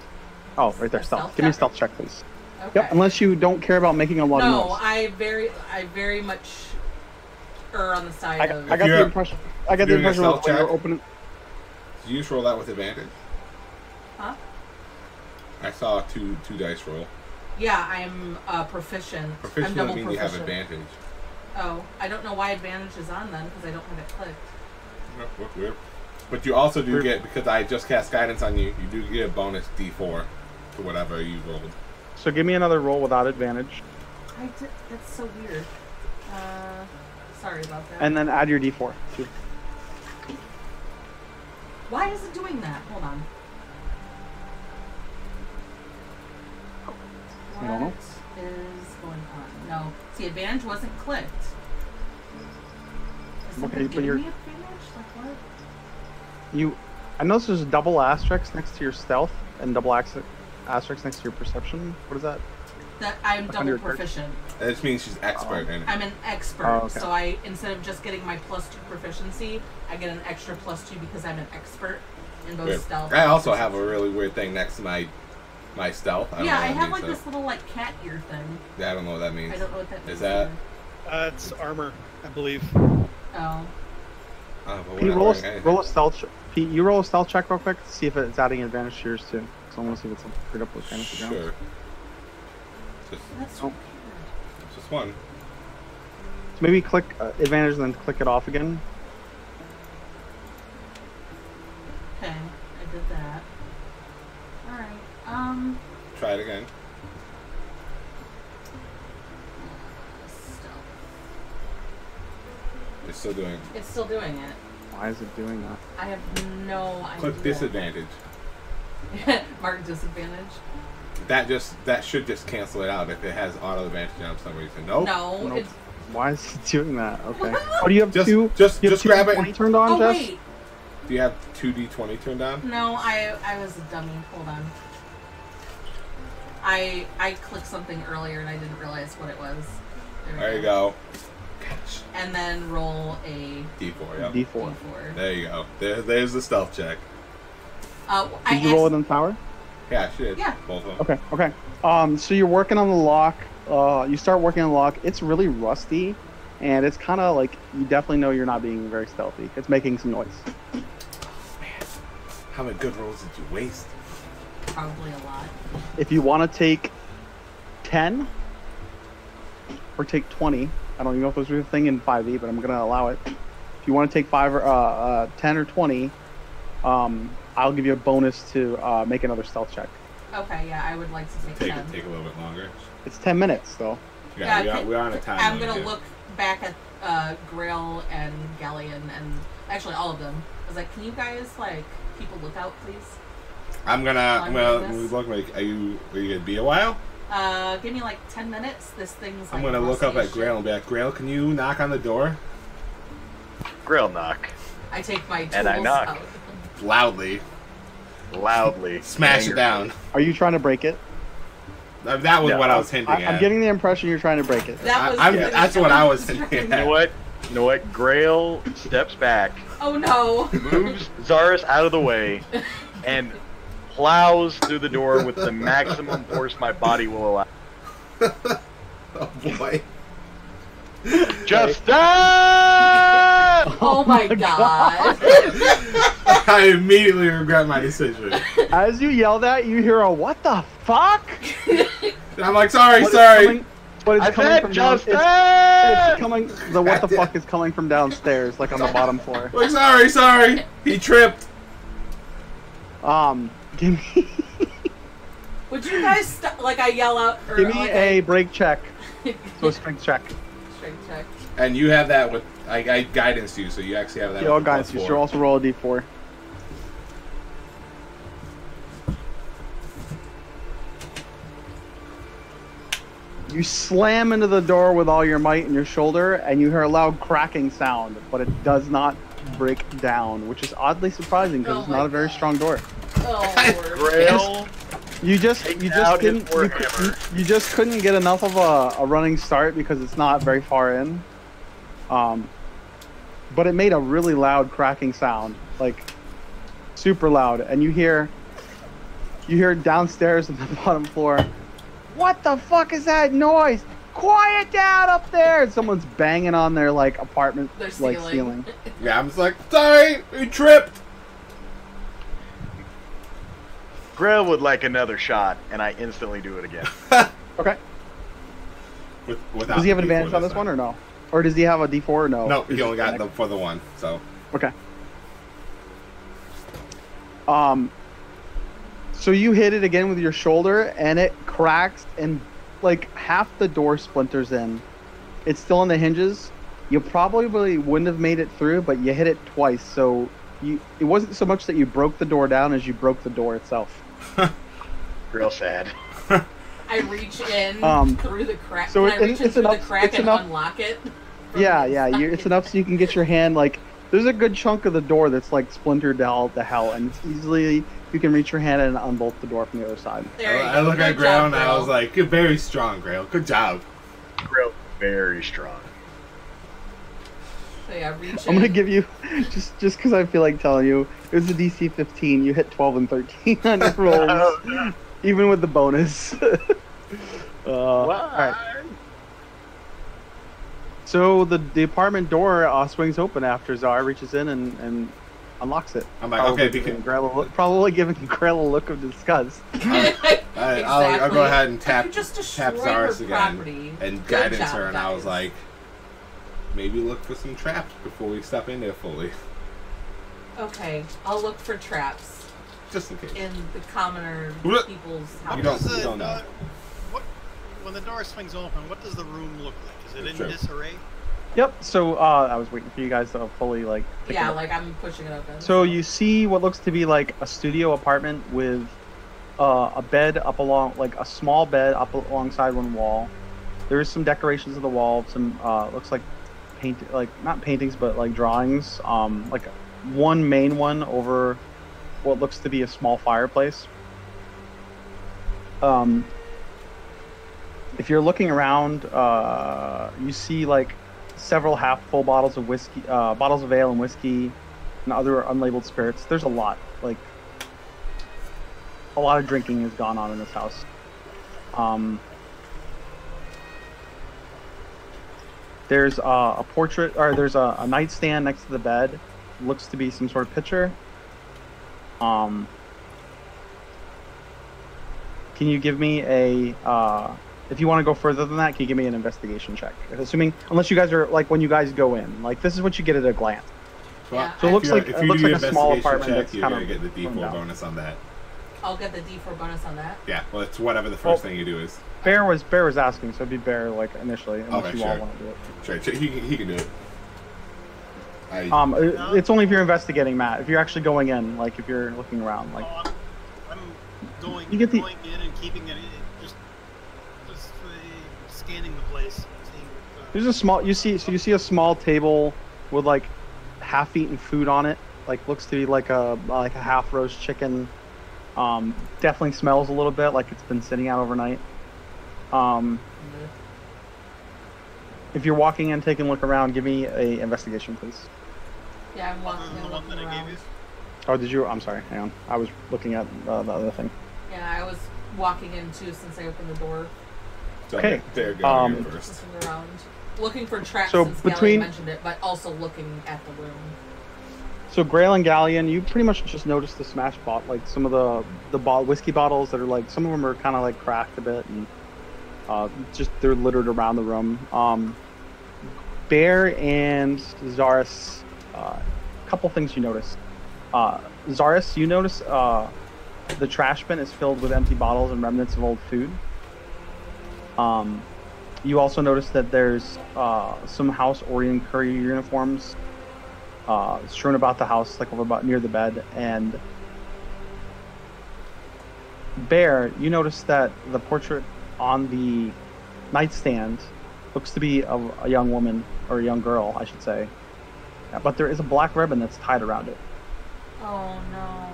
Oh, right there, stealth. Give me a stealth check, please. Okay. Yep, unless you don't care about making a lot of No, noise. I very much err on the side of. I got the impression. I got the impression stealth when you're check? opening. Do you just roll that with advantage? Huh? I saw two dice roll. Yeah, I'm proficient. Proficient I'm double doesn't mean you have proficient. advantage. Oh, I don't know why advantage is on then because I don't have it clicked. No, look weird. But you also do get, because I just cast guidance on you, you do get a bonus D4 to whatever you rolled. So give me another roll without advantage, I did. That's so weird. Sorry about that. and then add your D4 too. Why is it doing that? Hold on. I don't know. What is going on? No. See, advantage wasn't clicked. Is somebody Okay, but giving you're- me advantage? Like what? I noticed there's a double asterisk next to your stealth and double asterisk next to your perception. What is that? That I'm Like double under your character? proficient. That just means she's expert in it. I'm an expert, Oh, okay. so I instead of just getting my +2 proficiency, I get an extra +2 because I'm an expert in both Weird. stealth. I and also have a proficiency. really weird thing next to my stealth. I don't Yeah, know I what that have like means, this little like cat ear thing. I don't know what that means. I don't know what that means. Is that? either. It's armor, I believe. Oh. But we're Pete, not roll wearing anything. roll a stealth. Pete, you roll a stealth check real quick to see if it's adding advantage to yours too. So I want to see if it's straight up with fantasy ground. Sure. Just, That's Oh. weird. just one. So maybe click advantage and then click it off again. Okay, I did that. Alright, Try it again. stealth. It's still doing. It's still doing it. Why is it doing that? I have no idea. Click disadvantage. Mark disadvantage. That should just cancel it out if it has auto advantage on some reason. Nope. No, Nope. it's. Why is it doing that? Okay. Oh, do you have Just- two? just- you have just two grab it 20 and- turned on, Oh Jess? wait, Do you have 2d20 turned on? no, I was a dummy. Hold on. I clicked something earlier and I didn't realize what it was. There you go. And then roll a D4, yeah. D4. d4. There you go. There's the stealth check. Did you roll it in the tower? Yeah, she did. Yeah. Both of them. Okay. Okay. So you're working on the lock. You start working on the lock. It's really rusty, and it's kind of like you definitely know you're not being very stealthy. It's making some noise. How many good rolls did you waste? Probably a lot. If you want to take 10 or take 20, I don't even know if those are a thing in 5e, but I'm gonna allow it. If you want to take 10 or 20, I'll give you a bonus to make another stealth check. Okay, yeah, I would like to take 10. Take a little bit longer. It's 10 minutes though. Yeah, we're on a time. I'm limit gonna here. look back at Grail and Galleon and actually all of them. I was like, can you guys like keep a lookout, please? I'm gonna this? look like. Are you gonna be a while? Give me like 10 minutes. This thing's like. I'm gonna look up rusty at as Grail shit. and be like, Grail, can you knock on the door Grill knock. I take my tools And I knock. out. loudly? Loudly. Smash it Anger. down. Are you trying to break it? That was No. what I was hinting at. I'm getting the impression you're trying to break it. That was That's what I was hinting You know at. what? You know what? Grail steps back, Oh no! moves Zaris out of the way, and plows through the door with the maximum force my body will allow. Oh boy. Justin! Oh my god! I immediately regret my decision. As you yell that, you hear a "What the fuck?" I'm like, sorry. But it's I coming said from down. Justin! It's coming. The "What the fuck" is coming from downstairs, like on the bottom floor. Like, sorry. He tripped. Give me, Would you guys like I yell out? Or give me like a break check. So a strength check. strength check. And you have that with I guidance you, so you actually have that. You all with the guys, plus you 4. should also roll a d4. You slam into the door with all your might in your shoulder, and you hear a loud cracking sound, but it does not break down, which is oddly surprising because Oh it's my not a very God. strong door. Oh Lord. Grail You just takes out his didn't warhammer. you just couldn't get enough of a running start because it's not very far in. But it made a really loud cracking sound, like super loud, and you hear downstairs on the bottom floor. what the fuck is that noise? Quiet down up there! And someone's banging on their like apartment Their like ceiling. ceiling. Yeah, I'm just like, sorry, we tripped. Grail would like another shot, and I instantly do it again. Okay. Without Does he have an the D4 advantage on this one or no? Or does he have a D4 or no? No, he only got them for the one. So Okay. So you hit it again with your shoulder, and it cracks, and like half the door splinters in. It's still on the hinges. You probably wouldn't have made it through, but you hit it twice, so it wasn't so much that you broke the door down as you broke the door itself. Real sad. I reach in through the crack. So Can I reach in through the crack and enough. unlock it? Yeah, it's enough so you can get your hand, like, there's a good chunk of the door that's like splintered to hell, and it's easily, you can reach your hand and unbolt the door from the other side. There you I go. look at Good Grail job, and I Grail. was like, you're very strong, Grail. Good job. Grail, very strong. So yeah, reach I'm gonna in. give you, just because I feel like telling you, it was a DC 15. You hit 12 and 13 on your rolls, even with the bonus. All right. So the apartment door swings open after Zara reaches in and unlocks it. I'm like, okay, probably giving Grail a look of disgust. I'll go ahead and tap You just tap destroyed Zaris her again property. and Good guidance job, her, and I was guys. like, maybe look for some traps before we step in there fully, Okay, I'll look for traps just in case. in the commoner What? people's You houses. don't- you don't know. What, when the door swings open, what does the room look like? Is it in True. disarray? Yep. So I was waiting for you guys to fully like. pick it Yeah, up. like I'm pushing it open. So you see what looks to be like a studio apartment with a bed up along, like a small bed up alongside one wall. There is some decorations of the wall. Some looks like not paintings, but like drawings. Like one main one over what looks to be a small fireplace. If you're looking around, you see like several half-full bottles of whiskey, bottles of ale and whiskey, and other unlabeled spirits. There's a lot. Like a lot of drinking has gone on in this house. There's a portrait, or there's a nightstand next to the bed. Looks to be some sort of picture. Can you give me a, if you want to go further than that, can you give me an investigation check? Assuming, unless you guys are, like, when you guys go in. Like, this is what you get at a glance. Yeah, So it looks like if it you looks do like the a small investigation apartment check, that's you're kind gonna of get the run D4 down. bonus on that. I'll get the D4 bonus on that. Yeah, well, it's whatever the first thing you do is. Bear was asking, so it'd be Bear, like, initially, unless Okay, you all sure. want to do it. Sure, he can do it. It's only if you're investigating, Matt. If you're actually going in, like, if you're looking around, like. Oh, I'm going, You get the- going in and keeping it, just scanning the place. Seeing, There's a small. You see a small table with like half-eaten food on it. Like looks to be like a half roast chicken. Definitely smells a little bit like it's been sitting out overnight. If you're walking in, taking a look around, give me a investigation, please. Yeah, I'm walking other than and the one looking that I around. gave you. Oh, did you? I'm sorry. Hang on. I was looking at the other thing. Yeah, I was walking in too since I opened the door. So Okay, there you go, you're first. Looking around. Looking for traps So since between- Gallion mentioned it, but also looking at the room. So Grail and Galleon, you pretty much just noticed the smash pot, like some of the whiskey bottles that are like, some of them are kind of like cracked a bit, and just they're littered around the room. Bear and Zaris, a couple things you notice. Zaris, you notice the trash bin is filled with empty bottles and remnants of old food. You also notice that there's some House Orion courier uniforms strewn about the house, like over about near the bed. And Bear, you notice that the portrait on the nightstand looks to be of a young woman, or a young girl, I should say. But there is a black ribbon that's tied around it. Oh no.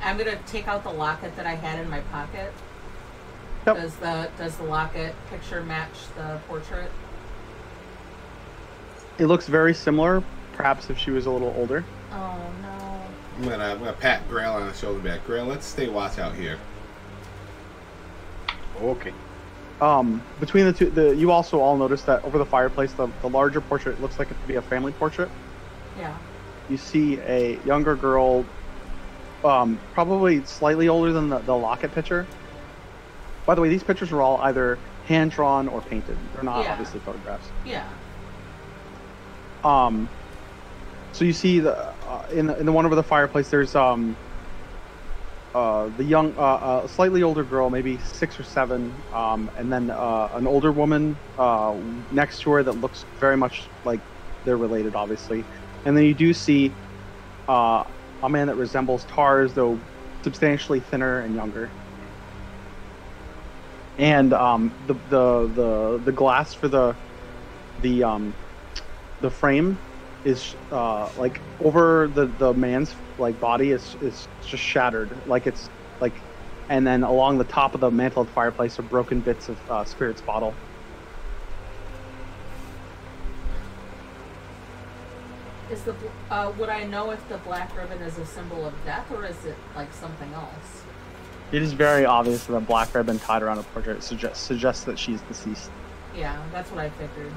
I'm gonna take out the locket that I had in my pocket. Yep. Does the locket picture match the portrait? It looks very similar, perhaps if she was a little older. Oh no. I'm gonna pat Grail on the shoulder back. Grail, let's stay watch out here. Okay. Between the two, you also all notice that over the fireplace, the larger portrait looks like it could be a family portrait. Yeah. You see a younger girl, probably slightly older than the Lockett picture. By the way, these pictures are all either hand-drawn or painted. They're not obviously photographs. Yeah. So you see in the one over the fireplace, there's the young, slightly older girl, maybe 6 or 7, and then an older woman next to her that looks very much like they're related, obviously. And then you do see a man that resembles Tars, though substantially thinner and younger. And the glass for the frame is like over the man's like body is just shattered, like it's like, and then along the top of the mantle of the fireplace are broken bits of spirits bottle. Is the would I know if the black ribbon is a symbol of death or is it like something else? It is very obvious that the black ribbon tied around a portrait suggests that she's deceased. Yeah, that's what I figured,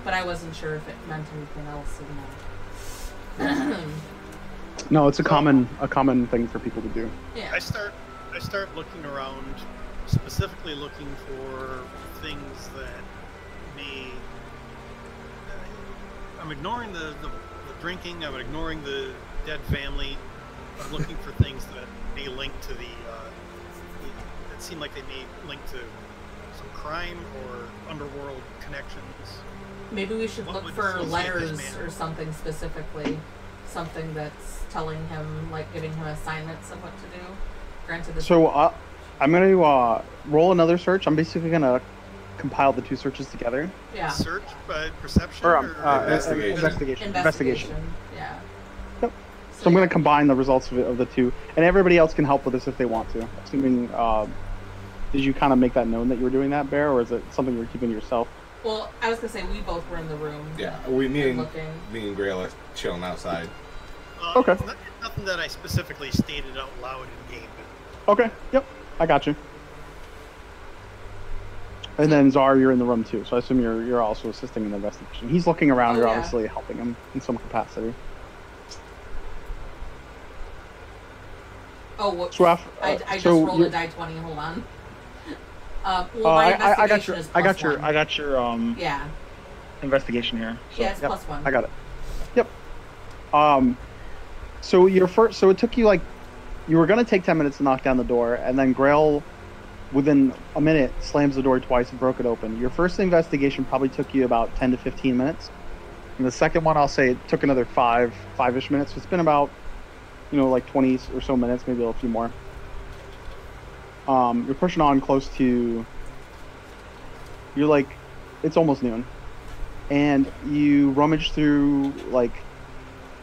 but I wasn't sure if it meant anything else. No, it's a common thing for people to do. Yeah. I start looking around, specifically looking for things that may. I'm ignoring the drinking. I'm ignoring the dead family. I'm looking for things that may link to the. That seem like they may link to some crime or underworld connections. Maybe we should look for letters or something specifically. Something that's telling him, like giving him assignments of what to do. Granted, this. So I'm going to roll another search. I'm basically going to compile the two searches together. Yeah. Search by perception Or investigation. Investigation. Yeah. Yep. So I'm going to combine the results of the two, and everybody else can help with this if they want to. Assuming, did you kind of make that known that you were doing that, Bear, or is it something you were keeping to yourself? Well, I was gonna say we both were in the room. Yeah, me and Grail are chilling outside. Okay. Nothing that I specifically stated out loud in game. Okay. Yep. I got you. And then Zar, you're in the room too, so I assume you're also assisting in the investigation. He's looking around. You're obviously helping him in some capacity. Oh, what? So I just rolled a die 20. Hold on. Well, my investigation is plus one. I got your Yeah. investigation here. So, Yeah, it's +1. I got it. Yep. So it took you you were gonna take 10 minutes to knock down the door, and then Grail, within a minute, slams the door twice and broke it open. Your first investigation probably took you about 10 to 15 minutes, and the second one I'll say it took another five-ish minutes. So it's been about, like 20 or so minutes, maybe a few more. You're pushing on close to. It's almost noon, and you rummage through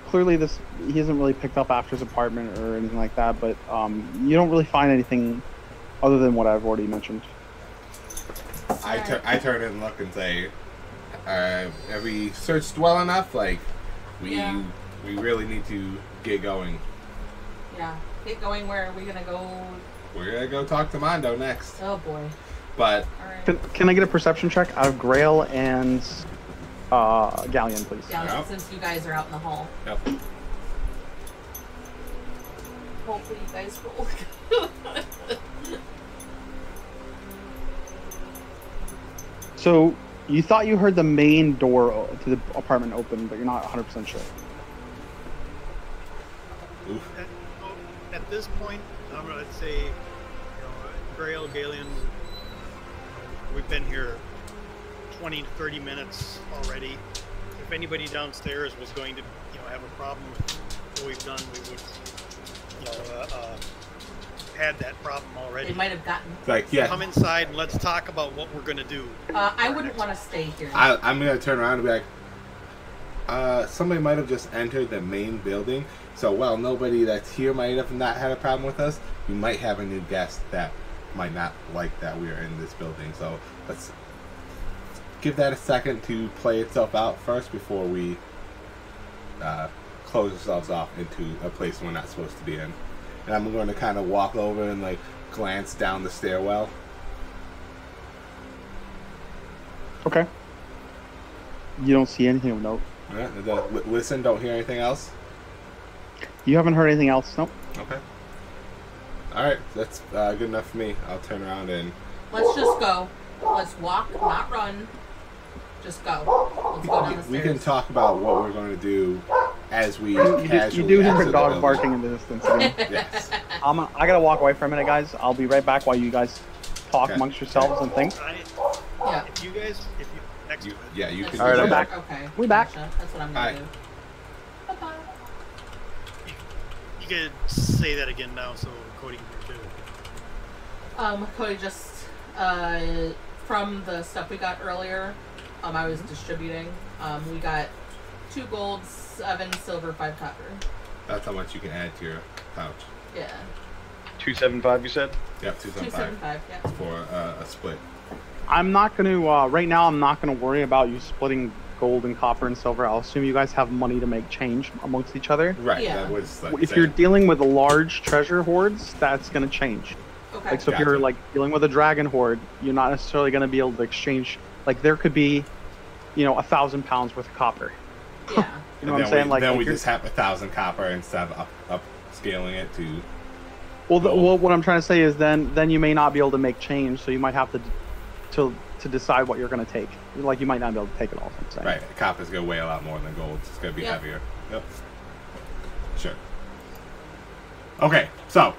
clearly he hasn't really picked up after his apartment or anything like that, but you don't really find anything other than what I've already mentioned. I turn and look and say, have we searched well enough? We really need to get going. Yeah, get going. Where are we gonna go? We're gonna go talk to Mondo next. Oh boy. But can I get a perception check out of Grail and Galleon, please? Galleon, since you guys are out in the hall. Yep. Hopefully you guys roll. So you thought you heard the main door to the apartment open, but you're not 100% sure. Oof. At this point, I'm going to say, Grail, Galeon, we've been here 20 to 30 minutes already. If anybody downstairs was going to, have a problem with what we've done, we would, had that problem already. They might have gotten. Come inside and let's talk about what we're going to do. I wouldn't want to stay here. I'm going to turn around and be like, somebody might have just entered the main building. So while nobody that's here might have not had a problem with us, we might have a new guest that might not like that we are in this building. So let's give that a second to play itself out first before we close ourselves off into a place we're not supposed to be in. And I'm going to kind of walk over and glance down the stairwell Okay. You don't see anything of note. Listen, don't hear anything else? You haven't heard anything else? Nope. Okay. Alright, that's good enough for me. I'll turn around and... Let's just go. Let's walk, not run. Just go. Let's go down the stairs. We can talk about what we're going to do as we You casually do hear exit a the dog building. barking in the distance again. Yes. I gotta walk away for a minute, guys. I'll be right back while you guys talk Okay. amongst yourselves and think. Yeah. If you next to it. Yeah, you Let's can... All right, go I'm back. Okay. We back. Gotcha. That's what I'm gonna Alright. do. Bye-bye. You could say that again now, so Cody can hear too. Cody, just from the stuff we got earlier, I was distributing. We got 2 gold, 7 silver, 5 copper. That's how much you can add to your pouch. Yeah. 275, you said? Yep, 275 275. Yeah. for a split. I'm not gonna right now. I'm not gonna worry about you splitting gold and copper and silver. I'll assume you guys have money to make change amongst each other. Right, Yeah. that was like If you're dealing with large treasure hoards, that's gonna change. Okay. Like, so if Gotcha. you're like dealing with a dragon horde, you're not necessarily gonna be able to exchange. Like, there could be, 1,000 pounds worth of copper. Yeah. You know what I'm saying? Like, then we you're- just have 1,000 copper instead of upscaling it to... well, what I'm trying to say is then you may not be able to make change, so you might have to decide what you're gonna take. Like, you might not be able to take it all. I'm saying. Right, copper's going to weigh a lot more than gold. It's going to be Yep. heavier. Yep. Sure. Okay, so...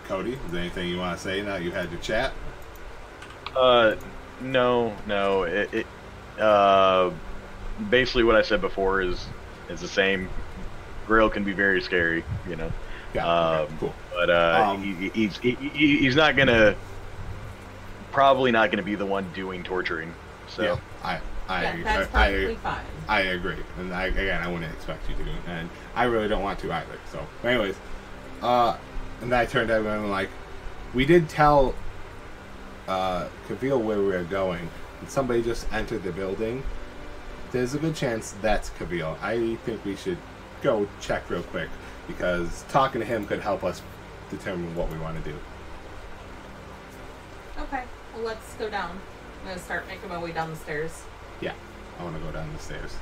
Cody, is there anything you want to say now you had your chat? No. Basically what I said before is the same. Grail can be very scary, Yeah, okay, cool. But he's not gonna, probably not gonna be the one doing torturing. So Yeah, Yeah, that's perfectly fine. I agree. And I wouldn't expect you to. And I really don't want to either. So, but anyways, and then I turned to everyone and like, we did tell Kavil where we were going, and somebody just entered the building. There's a good chance that's Kavil. I think we should go check real quick, because talking to him could help us determine what we want to do. Okay. Well, let's go down. I'm gonna start making my way down the stairs. Yeah, I want to go down the stairs.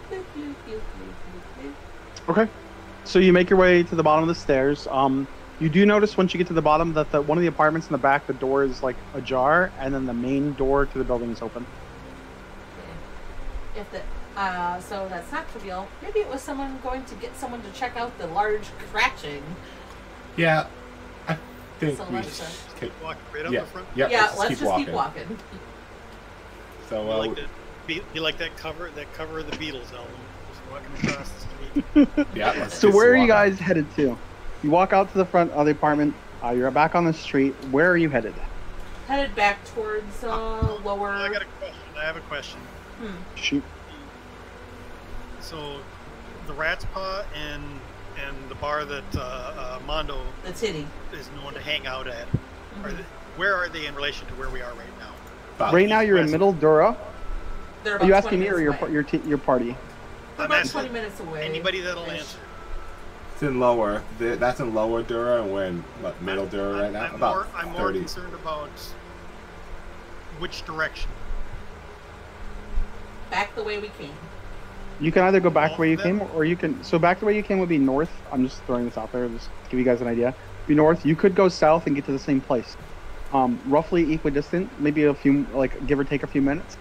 Boop, boop, boop, boop, boop, boop. Okay. So you make your way to the bottom of the stairs. You do notice once you get to the bottom that one of the apartments in the back, the door is like ajar, and then the main door to the building is open. Okay. So that's not trivial. Maybe it was someone going to get someone to check out the large scratching. Yeah, I think So we let's, should take... Walk right up Yeah, the front. yeah, Yeah, let's keep just walking. keep walking. So, You like you like that cover of the Beatles album? Just walking across the street. yeah, let's So just where are you walk out. guys headed to? You walk out to the front of the apartment. You're back on the street. Where are you headed? Headed back towards lower. I got a question. I have a question. Shoot. So, the Rat's Paw and the bar that Mondo The titty. is known to hang out at, where are they in relation to where we are right now? About Right now you're in west. Middle Dura. They're Are about you 20 asking me or minutes away. your party? They're I'm about asking 20 minutes away. Anybody that'll Ish. answer. It's in lower. That's in lower Dura, and we're in what, middle Dura right now. I'm more 30. concerned about which direction. Back the way we came. You can either go back where you Both of came, them? or you can. So back the way you came would be north. I'm just throwing this out there, just to give you guys an idea. Be north. You could go south and get to the same place. Roughly equidistant, maybe a few, like give or take a few minutes.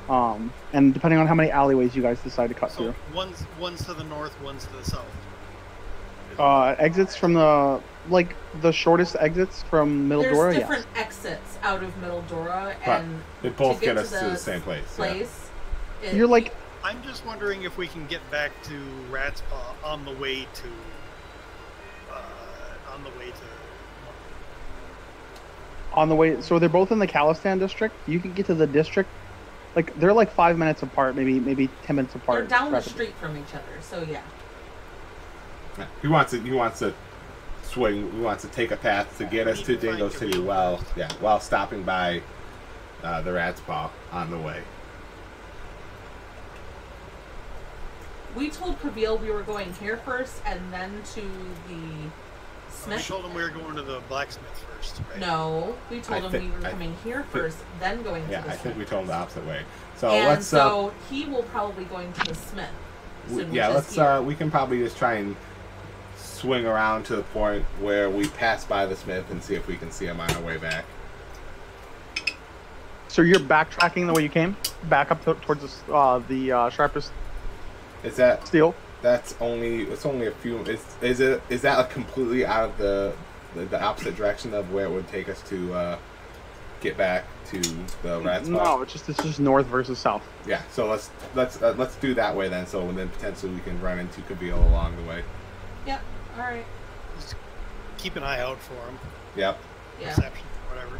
And depending on how many alleyways you guys decide to cut So through. one's to the north, one's to the south. Exits from the shortest exits from Middle There's Dura. different Yes. exits out of Middle Dura, But and they both to get us to the same place. Yeah. You're like I'm just wondering if we can get back to Rat's Paw on the way to. on the way. So they're both in the Khalistan district. You can get to the district. Like they're like 5 minutes apart, maybe 10 minutes apart. they're down the rapidly. street from each other. So yeah. Yeah. He wants to swing. He wants to take a path to get us to Dingo City while stopping by the Rat's Paw on the way. We told Pravil we were going here first and then to the We Smith? told him we were going to the blacksmith first, right? No, we told him we were I coming here first, then going to Yeah, the I Smith. think we told him the opposite way. So And let's. so he will probably going to the Smith. Soon, Yeah, which is here. let's. We can probably just try and swing around to the point where we pass by the Smith and see if we can see him on our way back. So you're backtracking the way you came, back up towards the sharpest Is that? steel. That's only. It's only a few. Is it? Is that like completely out of the opposite direction of where it would take us to get back to the rat spot? No, it's just north versus south. Yeah. So let's do that way then. So then potentially we can run into Cavill along the way. Yep. All right. Just keep an eye out for him. Yep. Yeah. Perception, whatever.